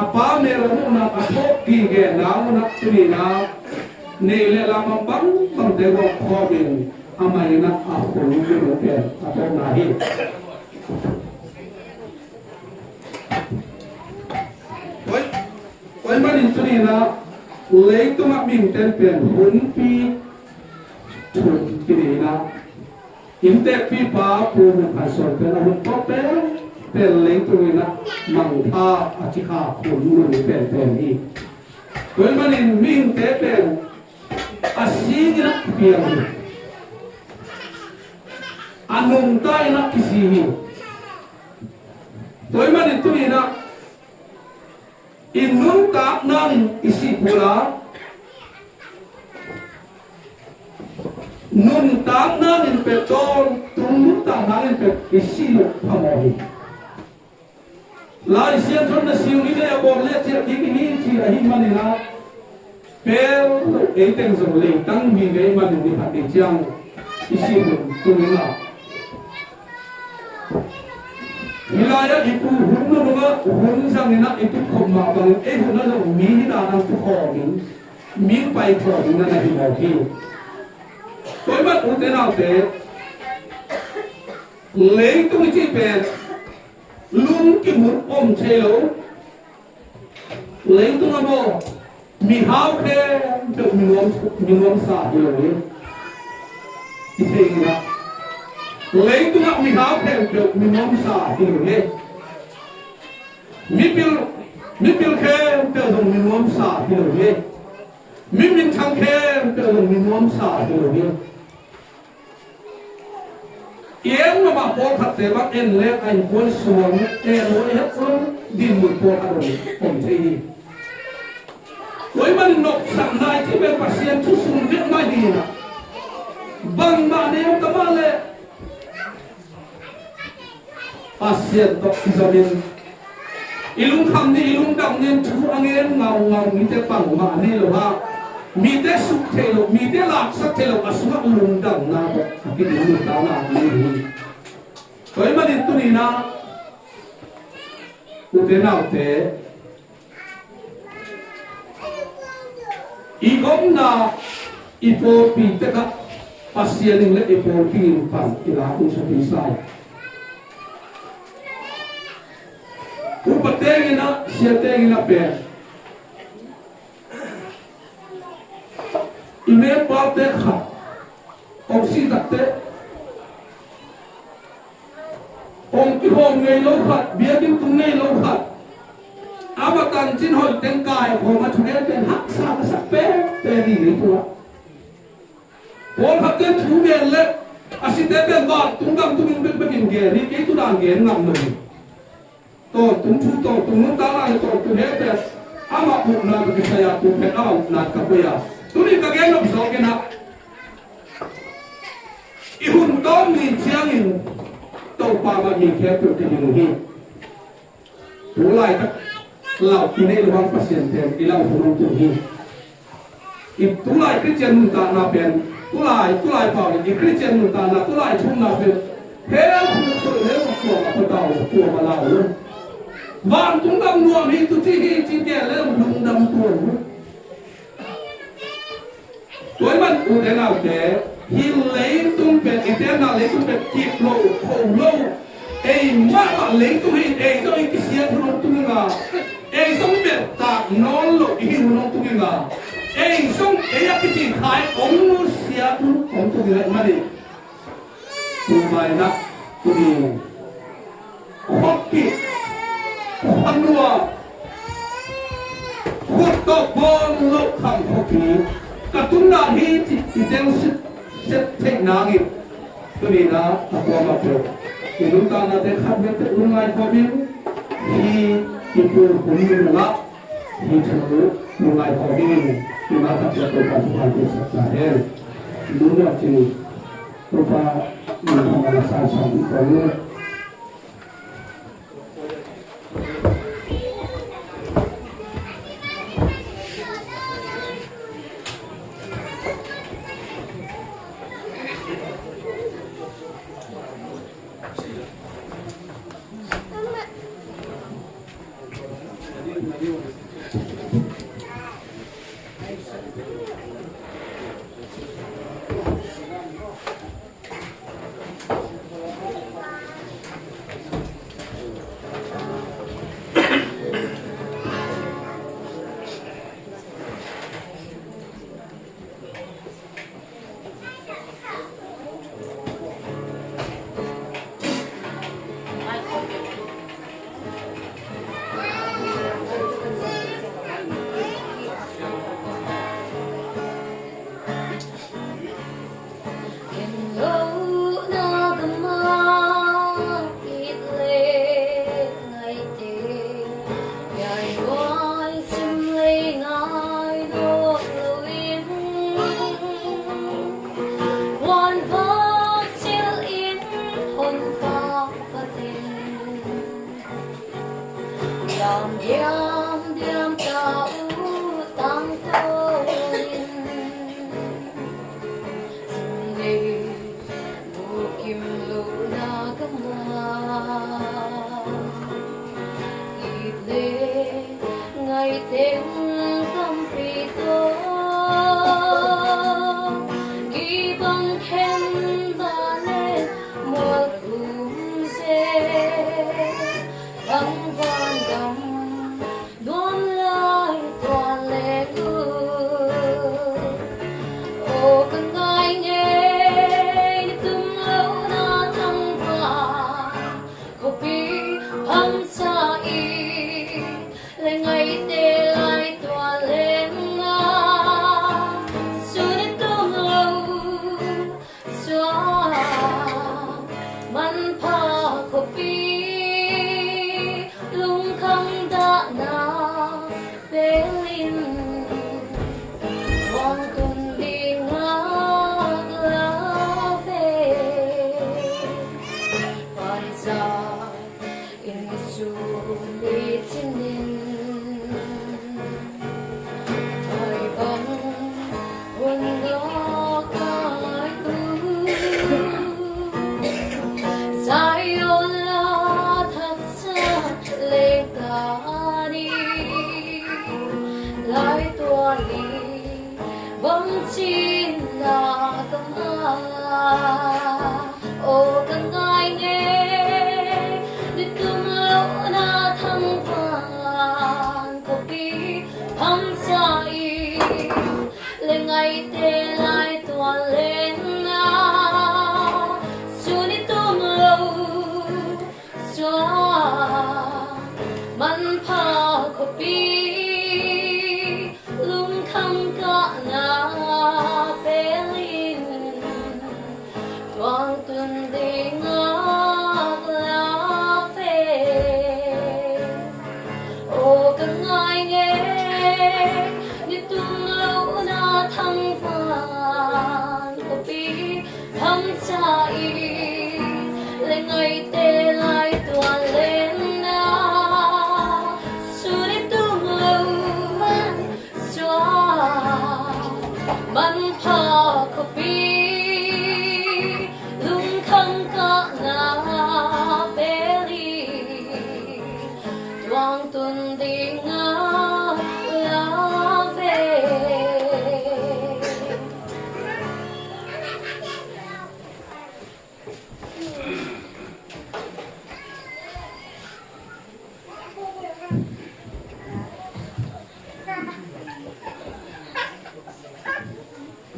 apa me ro na a thok ki ge naon na tri na ne le la ma bang bang de go kho bin amai na a ko lu ge ro pe a to na hi oi ma din tri na le tu ma min ten pen hun pi thun ki na in te pi pa pu mu ka so pe na hun ko pe pe le tu na mang tha a chi kha khun nu ni pen pen hi oi ma din min te pen a si ni na pi a anung tai na ki si hi toy ma din tu ni na inung ta nang isi pula nun ta nang in petrol tung ta nang in pet isi lo phamoi lai sian thon na siu ni le abor le che ki ni chi a hi man na pel e teng zong le tang mi ge man ni ha ti chang isi lo tung na Milaya ipu hunno nga hun sang ina itu khomma bang e hunna lo mi na na tu khoming mi pai khoming na hi mo ki toy ma u te na te le tu chi pe lung ki mun om chelo le tu na mo mi hau ke tu mi nom sa hi lo ni ti te na lấy tu ngọc mi háo khen được mi mong sa thì được hết mi pil khen được dùng mi mong sa thì được hết mi min thang khen được dùng mi mong sa thì được hết yếm mà bảo bố thật thế bác em lấy anh quân xuống em lối hết xuống đi một bố thật rồiผมthấy đi với mình nộp sẵn này thì bên bác sĩ chút xuống biết mai đi nè bằng mà nếu các bạn lệ pasien tok izamin ilung kham ni ilung dang nen thu angen ngau ngau mi te pang ma ni lo ha mi te suk the lo mi te lak sak the lo asuma lung dang na ba ki ni ta na ni toy ma din tu ni na u te na te i gom na i po pi te ka pasien ni le i po pi pan ila u sa pi sai upatengina siatengina pe ime parte kha oxidate ong ki hom ngei lo khat biakin tung nei lo khat amatan chin hol teng kai ko ma thune ten hak sa sa pe ni ni tu pol khat ten thu ben le asite ben ba tung dam tung ben ben ge ri ke tu dang ge ngam no to tung thu to tung nu ta la to tu he pe ama pu na ke saya tu pe au na ka pe ya tu ni ka gen no so ke na i hun to ni chiang in to pa ma ni ke tu ti ni hi tu lai ta lau ki nei luang pasien te i lau hu tu hi i tu lai Christian ta na pen tu lai pa ni Christian ta na tu lai thum na pe he hu so le ko ma ta ko ma la lu van tung dam nuam hi tu chi chi ke le lung dam tu toy man u de na te hi le tung pe iten na le tung pe ki lo ko lo ei ma ba le tu hi ei so i ki sia tu tu nga ei song pe ta non lo i hi no tu nga ei song ei ya ki chi khai ong nu sia tu ong tu le ma di tu mai na tu ni khop ki anua khut to bon lo kham khopi ka tung na hi ti teng set thek na ngi tu ni na akwa ma pro ki lu ta na te khat me te ungai ko bin hi ki pu hum ni la hi chanu ungai ko bin ki ma ta to ka tu ha ti sa ta he รู้ว่าจริงตัวปลามันทำอะไรสารสั่งตัวนี้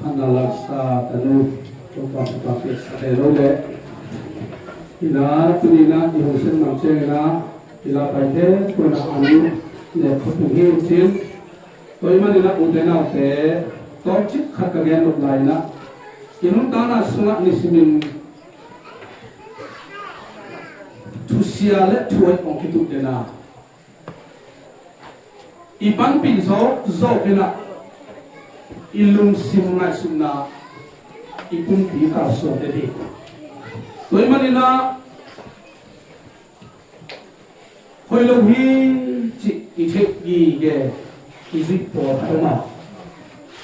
Analaksa tanu coba pakai sterole ina tunina di hosen mamcena ila paite kuna anu le phuhi chin toima dina udena te tochik khakagen loblaina inun tana sunga nisimin tusiale tuai ongkitu dena iban pinzo zo bina ilung simngai sumna อีปุ่นผีกาสวดได้ดีโดยมันนี่นะคอยลงฮีจิอีเทกีเกอีสิปอขัดมา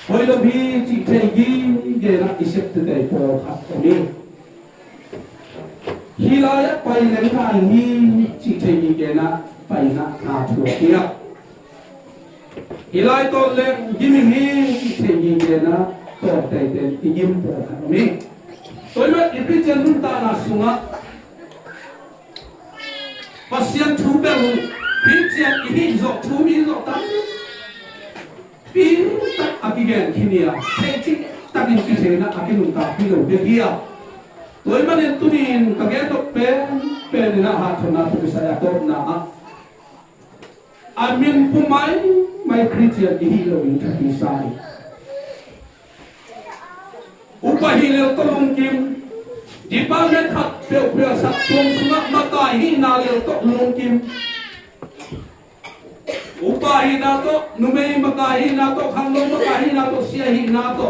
คอยลงฮีจิเทกีเกนะอีเสตเตปอขัดตรงนี้ฮีลายไปเล่นทางฮีจิเทกีเกนะไปนะนาทัวเกียฮีลายตอนเล่นยิมฮีจิเทกีเกนะต่อแต่เดินยิมปอขัดตรงนี้โดยมันอีกเจนุนตานาสุงะpasien tubel pinjam ini zok tumi zok tam pin tak akigen kinia teki takin kisena akin unta pilo begia toy manen tunin kagen to pen na hatona tu saya to na amin pumai mai christian ini lo in kisai upahilel tolong kim di bagian hak pil satong sumak matai hina lel tok lungkim upahi na to numei makai na to khanglong makai na to sia hina to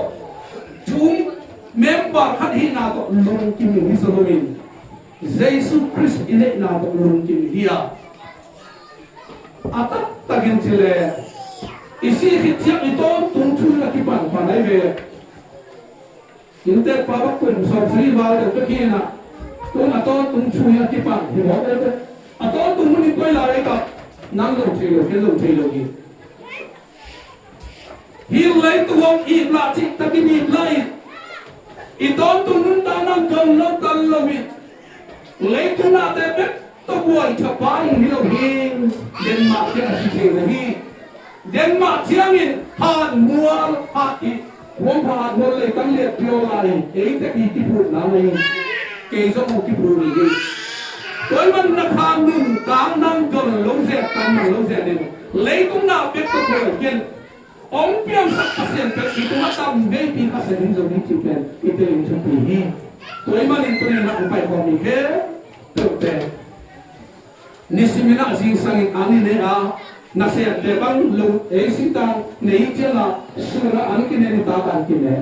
chung member khat hina to lungkim ni solomin Jesus Christ ile na to lungkim dia atak tagin chile isi khitya ito tungchu la kipan panai ve inte pawak ko so sri wal de kina tung ato tung chuya ti pa hi mo de ato tung ni koi la re ka nang lo thei lo ke lo thei lo gi hi lai tu wong i la chi ta ki ni lai i ton tung nun ta nang kal lo mi lai tu na de be to boy tha pa hi lo hi den ma ke a chi thei lo hi den ma chiang in han mual ha i wong pha ngol le tang le pyo lai ei te ki ti pu na le ke zo mo ki pu ni ge toy man na kham nun kang nang jon long se tam nang long se ne le tung na pe to ko ken ong piam sak pasien pe ki tu tam be pi ka se ni zo ni ti pen i te ni chu pi hi toy man in tu ni na pai ko mi he to te ni simina jing sang ani ne a na se le bang lu e sitang nei chela sura an ki ne ta kan ki ne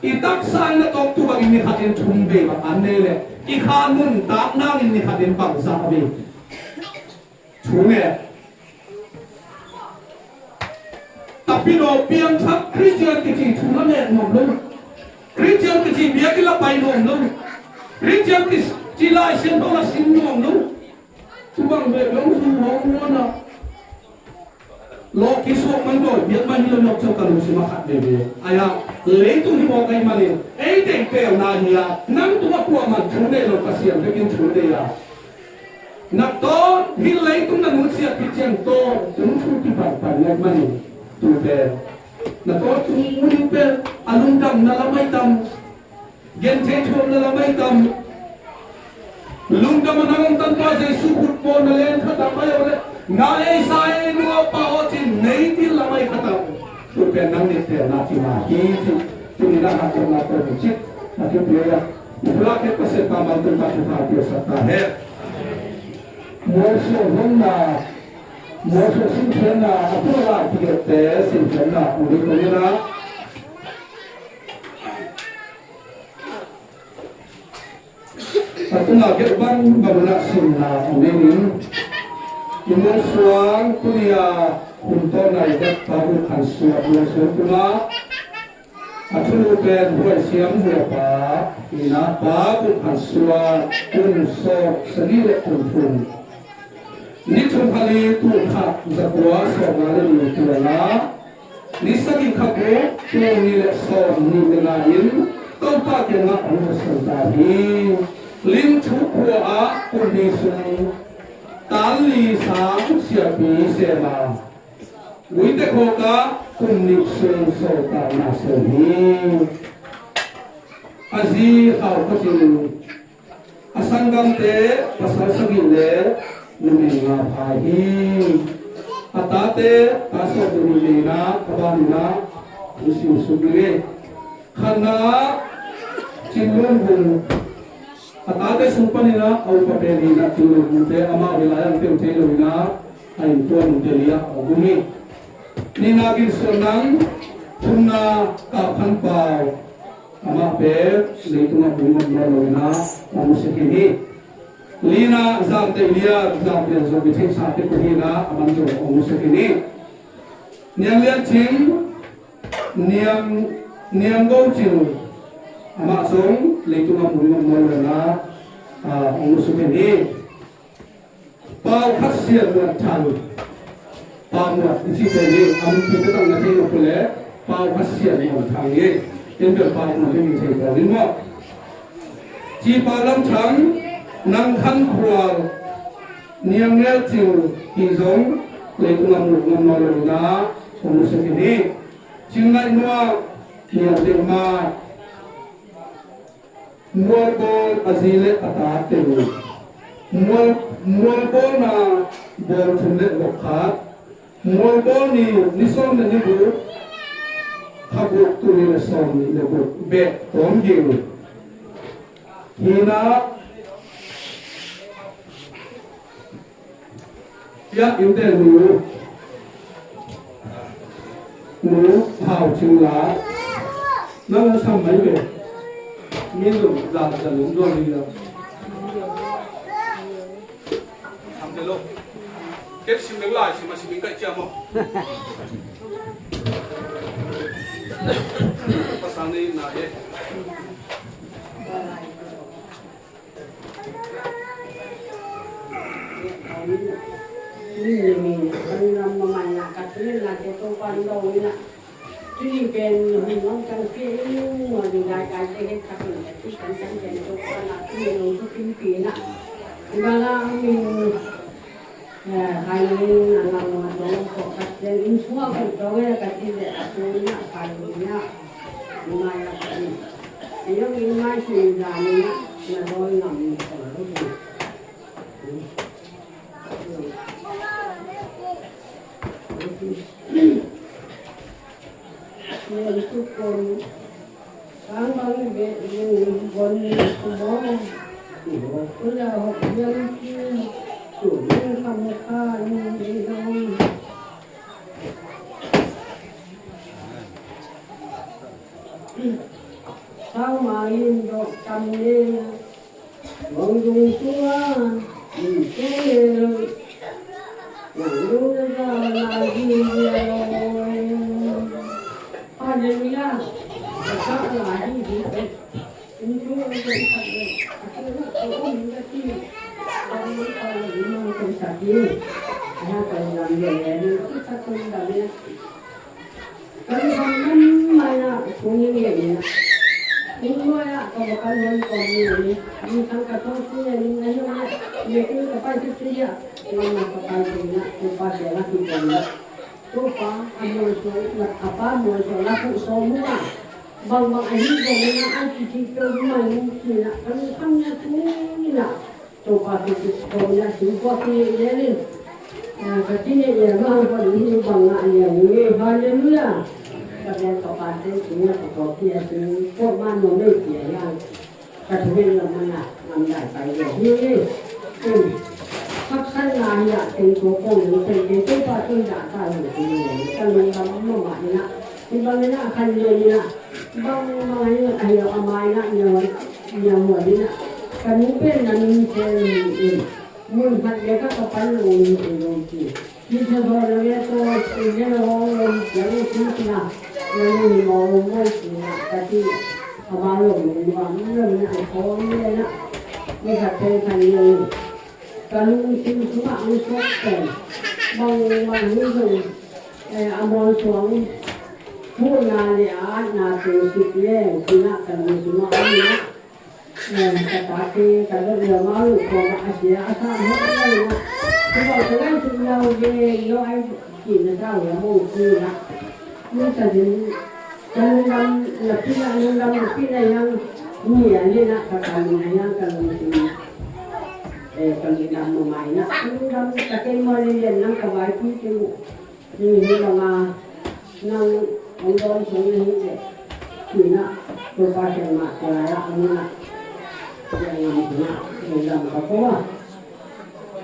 i tak sai na tok tu bang ni khatin thum be ba an ne le i khan mun ta na ni khatin bang sa be chume tapi no piang thak christian ki chi thuna ne nom lo christian ki chi bia ki la pai nom lo christian ki chi lai sen do la sin nom lo tu bang be long su ho mo na lo kisok man do biat man hilo nok chok kalu si makat bebe aya le tu hi mo kai mani ei te pe na hiya nang tu ko man thune lo pasiam te kin thune ya na to hi le tu na nu sia ki chen to tu thu ki pa le mani tu pe na to tu mu pe alung dam na la mai tam gen te thom na la mai tam lung dam na ngam tan pa je su khut po na len khata pa yo le na ei sai nu pa o tin nei ti la mai khata tu pe nang ne te na ti ma ki tu ni la ha to na to chi na ti pe ya pula ke pa se ta ma tu ta ta ti sa ta he mo so hon na mo so sin chen na tu la ti ke te sin chen na u ni ko ni na tu na ke ban ba na sin na u ni ni Imam Suang kuliah untuk naik baru kansuah bulan sekolah. Atur ben buat siam berapa? Ina baru kansuah unsur sendiri pun. Ni kali tu hak zakwa soal ni tuana. Ni segi kaku tu ni soal ni lain. Tempat yang nak unsur tadi. Lin cukua kondisi tali sang siapi sema wite khoka kunnik sung so ta na sehi azi au katin asangam te pasal sagile numenga bhai atate aso durina kabanina usi usugile khana chilun bun atate sumpanina au papelina chilun te ama wilayah te utelina ai tuan utelia oguni ninagin sonang tunna ka phanpau ama pe leitunga bunga molona amusekini lina zate lia zate zo bithe sate kohina amanjo amusekini niamlia ching niam go ching ama song leitunga bunga molona amusekini pau khasian wa thal pamwa isi tele am kitang na thei pule pau khasian wa thangi in the part of living table in what chi pa lam chang nang khan khwal niam le chu ki zong le ngam ngam no lo na somu se ni chingai noa niam de ma mo ko azile ata te mo ko na bor thunde lo kha mo ko ni som de ni bu Habuk tulis som lebut bet tom jing hina ya imte nu hao ching la nang sam mai be min lu la da lu do ni la sam de lo ket sim le la sim ma sim ka cha mo pasang ni na yeนี่มีมันนำมาใหม่ละกัดเล่นละจะต้องการเรานี่ละที่เป็นหุ่นน้องจังเกี้ยมันอยู่ในการจะเห็นขับหนึ่งที่ฉันจังเจนต้องการละที่เราทุกปีนะเวลามีใครนี่เรามาลงขอกัดเล่นอินชัวร์กันตัวเองกัดที่เด็กตัวนี้ใครเนี่ยมาละกันยังมีไม่สิ่งใดเนี่ยเราโดนนำต่อรูปทุกคนบางเด็กอยู่บนสมองก็จะหกเดือนที่สูงคำค่านี่น้องเช้ามายินดอกจำเนี่ยมองดูตัวตัวเลยอย่างรู้จะมาดีเลยHaleluya. Berkatlah hidup. Untuk berkat akhirnya orang mengerti dari kalau memang terjadi hanya dalam dia kita kembali. Kalau mana punya ini, semua kalau kalian ini, bukan kata saya ini hanya mereka kepada saya, memang kepada dia kepada kita. Tupa amoy apa amoy laku semua bang ahli dengan kita main kita kan kita tupa kita sekolah juga kita katanya ya bang ini bang ya haleluya kalian kepada semua kepada semua mana mereka yang katanya mana mana saya iniพักสั้นนานอยากเป็นตัวโกงหรือเป็นตัวปลาตัวด่าตายหรือเป็นอย่างนี้กันเลยทำมั่วหมาเนี่ยนะที่บางเนี่ยนะคันเลยนะบางเนี่ยไอ้เราเอาไม้นะเนี่ยหัวนี่นะกันนี้เป็นนั่นเป็นมุ่งพัดเด็กก็ปั้นลงลงที่จะพอเราเนี่ยตัวเนี่ยเราอย่างนี้ที่นะเราไม่มองไม่สินะแต่ที่เอามาลงว่ามันเรื่องนี้ไอ้เขาเนี่ยนะไม่ขัดใจคันเลย Kalau semua usaha bang ini amal suami punya lihat nanti sikle punya kalau semua ini tapi kalau dia malu kalau asyik asal mana kalau kalau semua dia yo kita tahu ya mungkin lah mungkin dalam lebih yang ni ada nak katakan yang kalau semua Pagkakita mo may na. Ang takin mo rin yan ng kabay pito. Hindi mga ng undon sa hindi. Sina. Tupa siya makilala. Ano na. Yan ang sina. Yung lang kapuwa.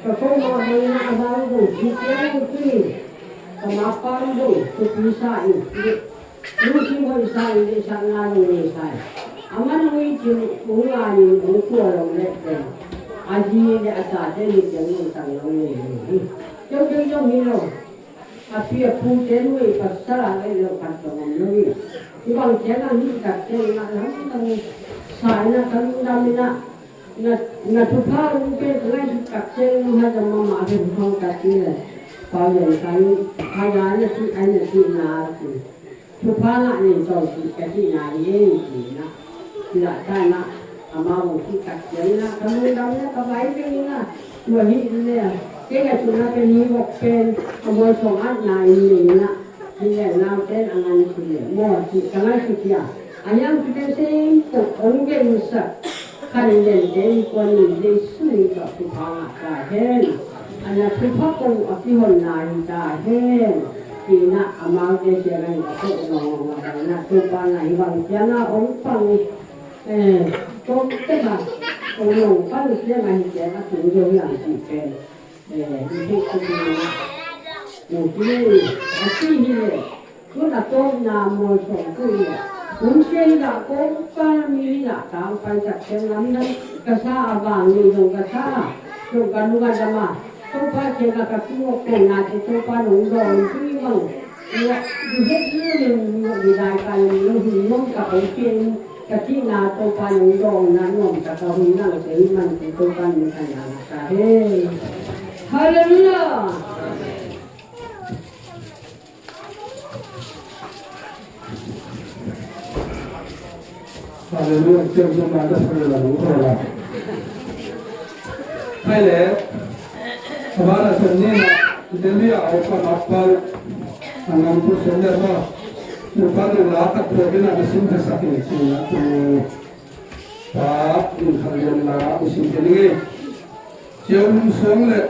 Kapuwa mga na abaw ko. Sikyan ko ito. Kamapang ko. Tupisain. Lusin ko isa. Hindi siya nga nung isay. aman wi ji unga ni bu ko lo le ke aji ne asa de ni jeng ni sang lo ni jo mi lo apia pu de wi pasara le lo ka to lo ni ibang jena ni ka je na na sa na kan da mi na tu pa u ke ngai ka je ni ha ja ma ma de hong ka ti le pa ye kan ha ya ne ti ai ne ti na ti tu pa na ni so ti ka ti na ye ti na ti la ta na ama u ti ka je na ka mu da na ka bai ke ni na mo hi ne ke ga tu na ke ni wo pen a mo so an na ni na ni le na ten anan ti le mo ti ka ngai ti ya ayam tu ke se ko ong ge mu sa kan le de ko ni de su ni ka tu pa na ka hen ana tu pa ko a ti hon na ni ta hen ti na ama ke se ga ni ko no na tu pa na i bang ya na ong pang ko te ba ko no pa ni se ga ni se na tu yo ya ti ke ni ti ko ni mo ti a ti ni le ko na to na mo so ku ni un chen da ko pa mi na ta pa ja chen lam na ka sa ba ni no ka sa so ka nu ga da ma to pa chen ka ka tu ko na ti to pa no do ti ma ni du he ni ni dai ka ni no ka ko chen ka ti na to pa no do na no ka ka hu na ke man ti to pa ni ka na ka he hallelujah Hallelujah, Tuhan Yesus Kristus adalah Hai le, sabara seni na demi awak apal angan pun seni apa, bukan ulata program mesin kesakin sini tu, tak inhalyan la mesin ini, jauh song le,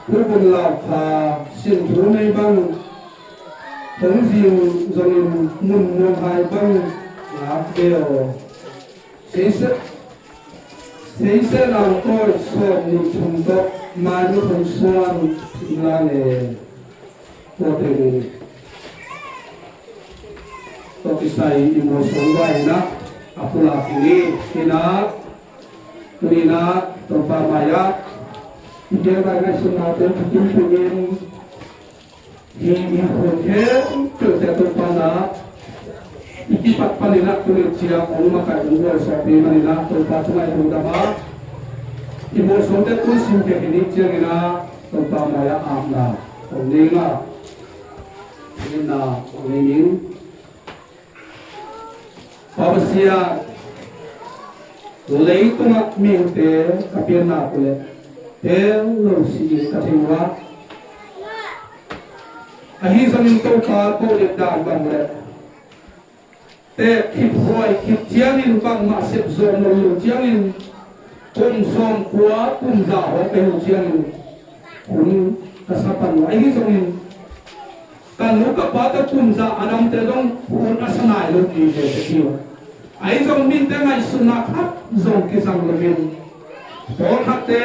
berbun lapa sin turunai bang, tengsin jangan mun hai bang. Apeo seise lang ko so ni chungto manu konsuan lane to kisai emotion wa ina apula kini ina to pamaya ide bagai sunatan pungin ini hoke to pana ikipat palina kulit siang orang makan dua sapi palina tempat sungai utama ibu sonte tu simpe ini ciangina tempat maya amna onlinga ina onlingin papasia lei tunga minte kapiana kule lo si katingwa ahi samin to ka ko ida bangre te kip hoi kip chiangin bang ma sep zon lo chiangin kum som kwa kum za ho pe lo chiangin kun kasapan ai hi zongin kan lu ka pa ta kum za anam te dong kun asanai lo ti te ti ai zong min te ngai suna khat zong ki sang lo min to khat te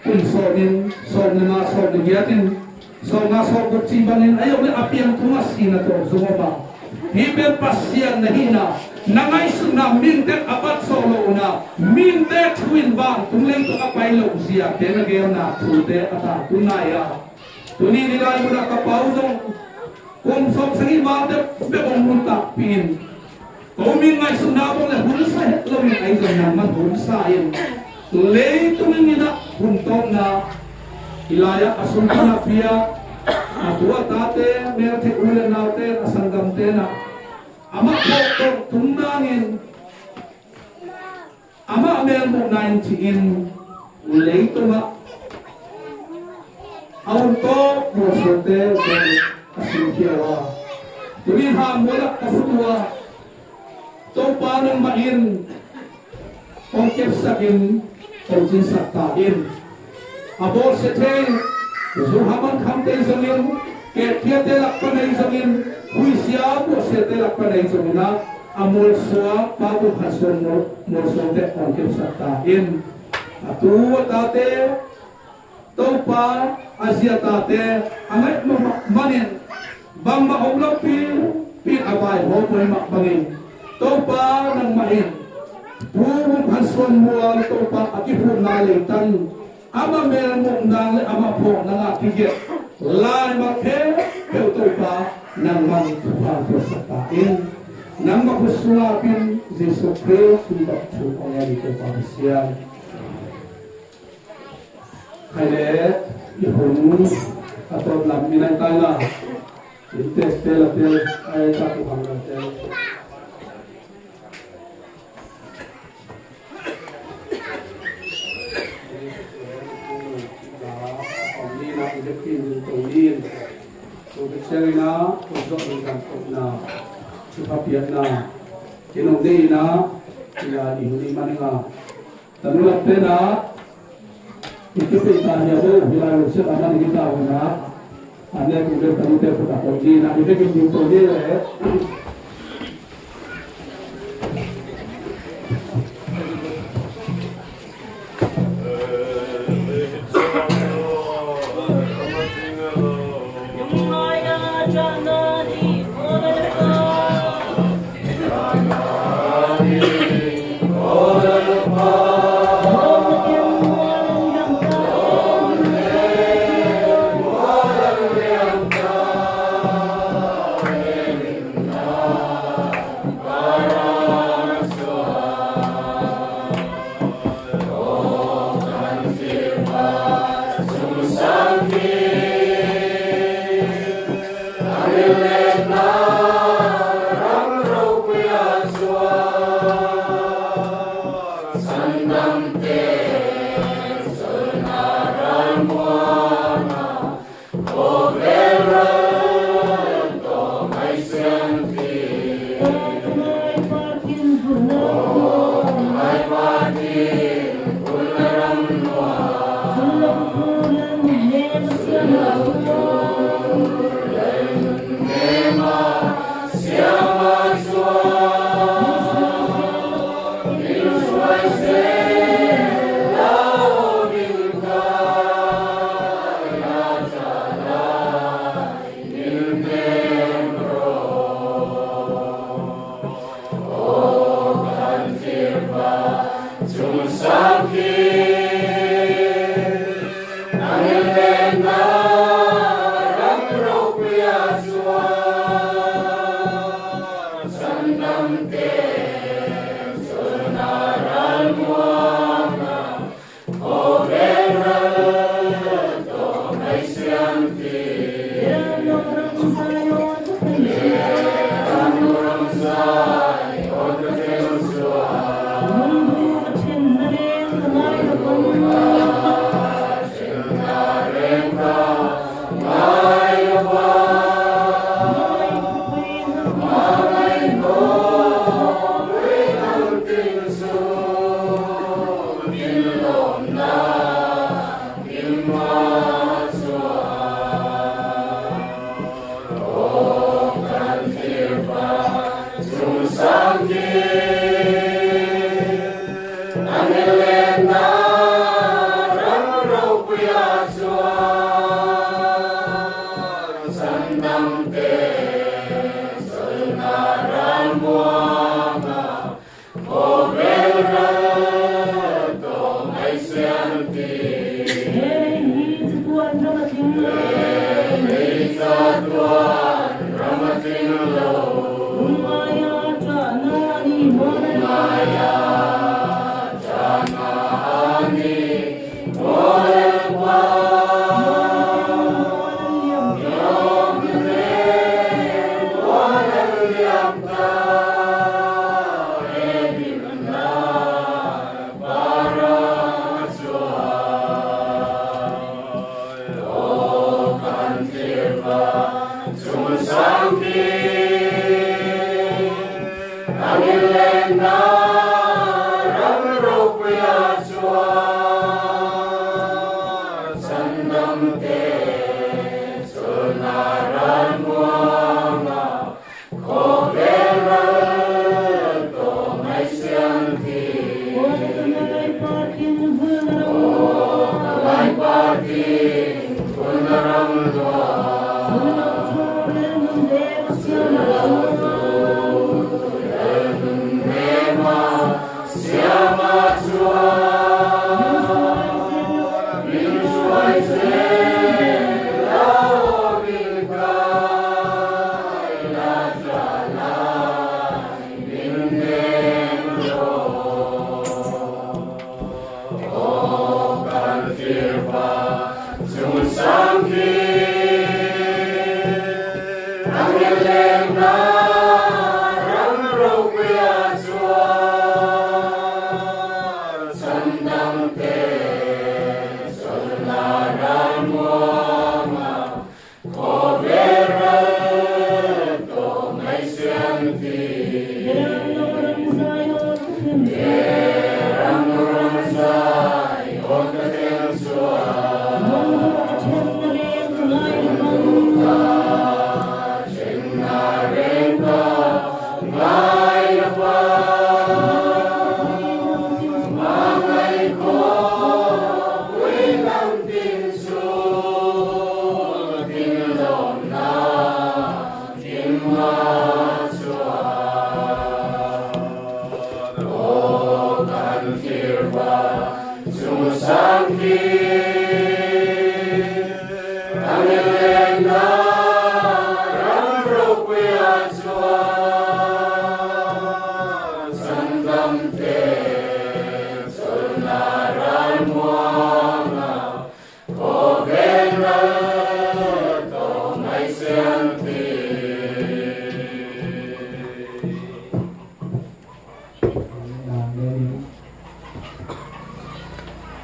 kum somin somna so de giatin so na so ko chimbanin ayo le apiang tumas ina to zoma Hiber pasian na hina nangai suna minte apat solo una minte twin bang tungleng to kapay lo siya tena gaya na tute ata tunaya tuni nilay mo na kapaudong kung som sangi mate bebong muntak pin kuming ngay sunabong na hulsa hetlong yung ay naman hulsain lay tumingin na huntong na ilaya asunta na piya atua tate merte ulen naute asanggam tena ama ko tundangin ama membo 19 leito ma auto prosote de asinkiawa tuwin ha mula kafutua to panong main ongkep sakin ongkin saktain abor seteng Zuhaman kamte zangin, kerja telak panai zangin, huisya bo se telak panai zangina, amol soa papu hason mo sote ongkep saktain. Atu tate, topa Asia tate, amay manin, bang maoglaw pin abay ho mo makbangin. topa nang main purun hanson mual topa akipu na leitan ama mel mong nang le ama po nang akiget lai makhe heu topa nang mang tuhan persatain nang makusungapin Yesus Kristus sudah cukup di topa siang kaya ihun atau lam minang tala tel ay satu bangga tel Tungin, untuk serina, untuk na, sukapian na, kinong na, ya ihuni maninga. Tanulat na, itu pitanya tu, bila usia anak kita na, anda kuda tanute putak kondi, na itu kinong kondi le.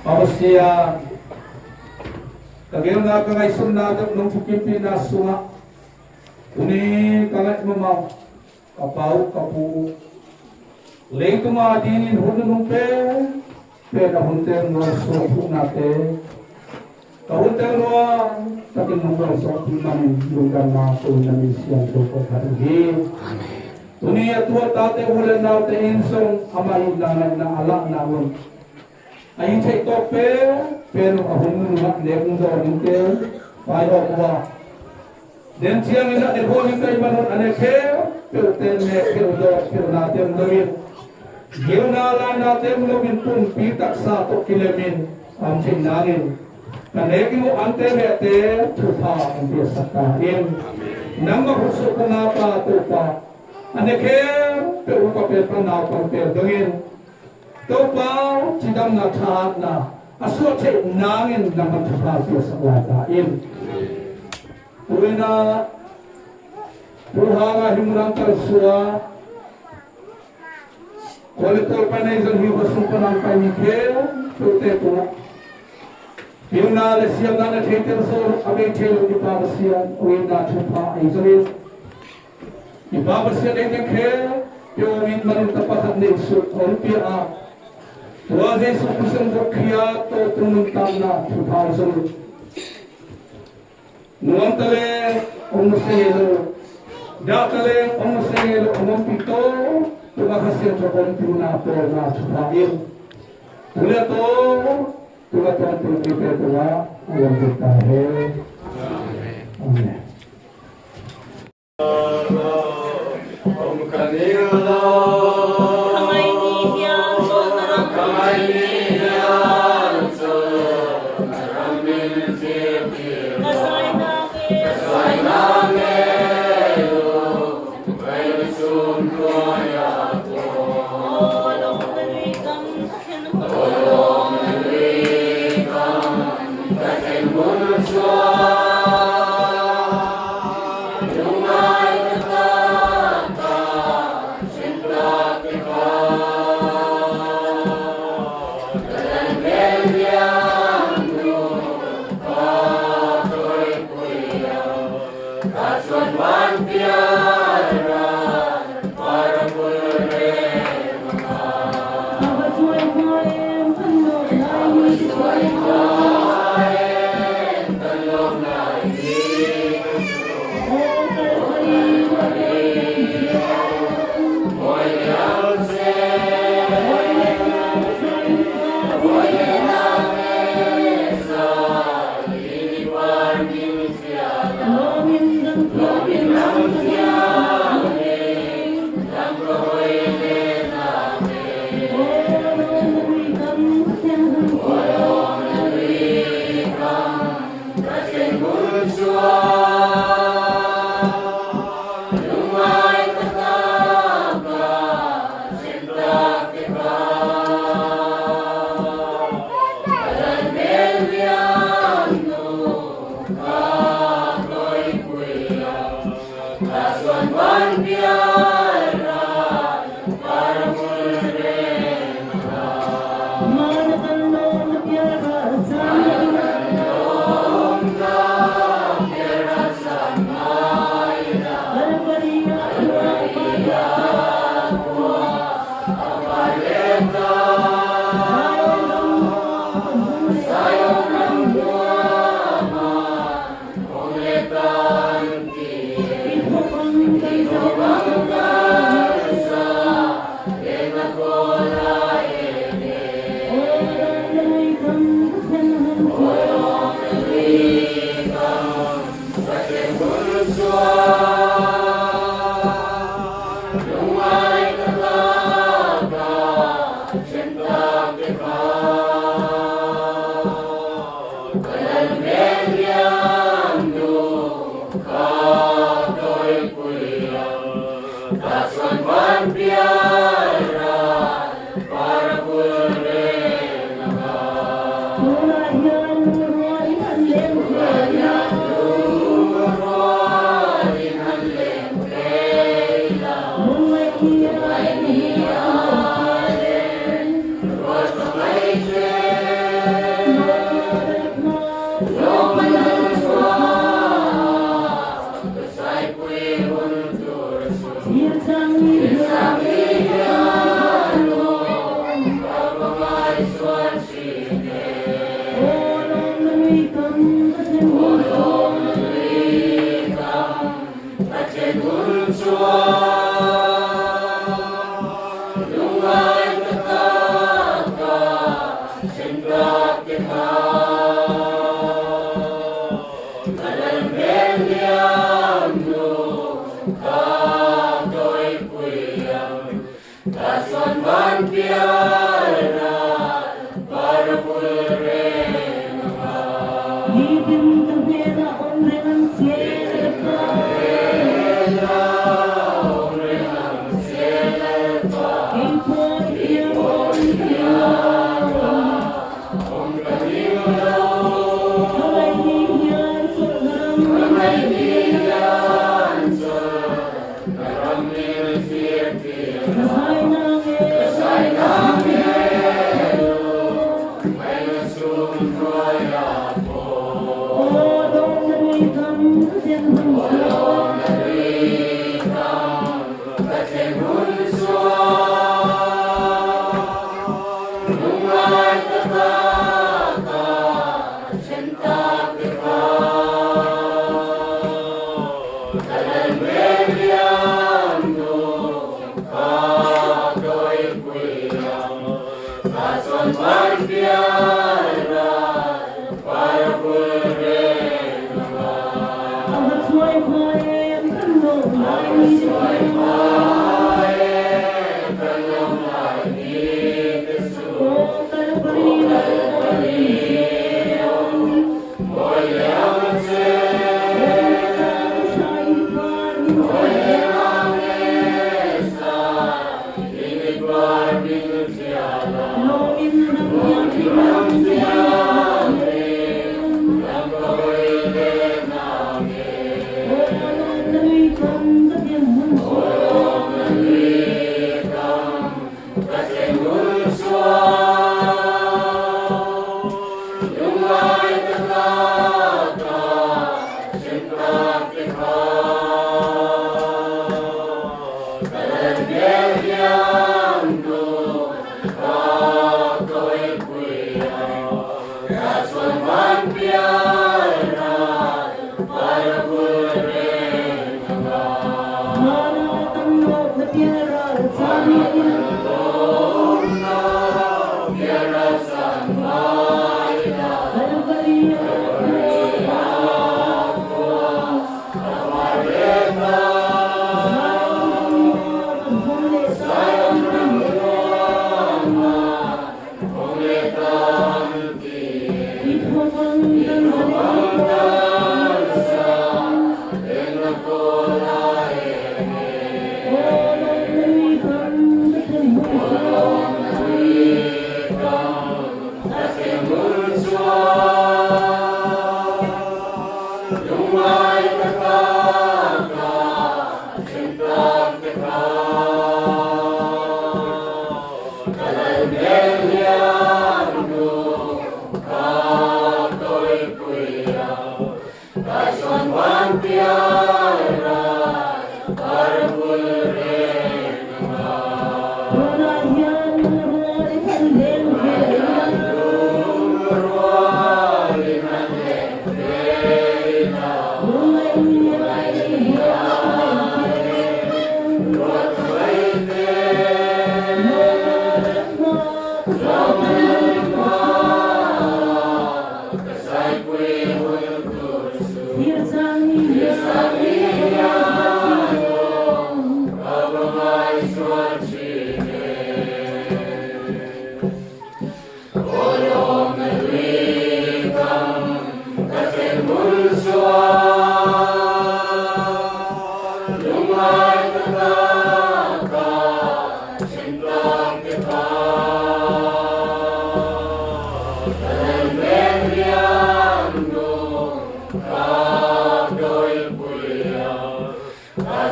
Pausia kagena kangai sunna dak nung fukipi na sunga uni kangai mamau kapau kapu leituma dinin hunung pe na hunter no so punate kahunter no takin nung so punan lugar na ko na misian to ko hari uni atua tate ulen na te insong amai na ala na un ayin thai to pero ahun na lekung do ninte pai ho kwa den chiang ina de ho ni kai manon ane khe pero ten ne khe do pero na tem do min geuna la na tem lo min pun pi tak sa to kilemin am chin nangin na ne ki mo ante me te thu pha am bi sakka in nang ma husu kuna pa to pa ane khe pero ko pe na pa pe dongin to pa chidam na tha na aso che nangin na ma thu pha bi sakla ta in Uina Tuhan himurang tersua kualitas panaisan hidup sumpanang panikel tutetu Yuna lesiam na theater so abe thelo di babasian uina thupa aizoin di babasian ete khe yo min man tapakat ne su orpia wa je su kusen rokhiya to tunun tamna thupa aizoin Nuantale omuselo dakale omuselo omompito tumakasya chokon tuna por na chupail uleto tumaton tukipe tuwa ayam kita he amen om kanila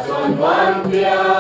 Son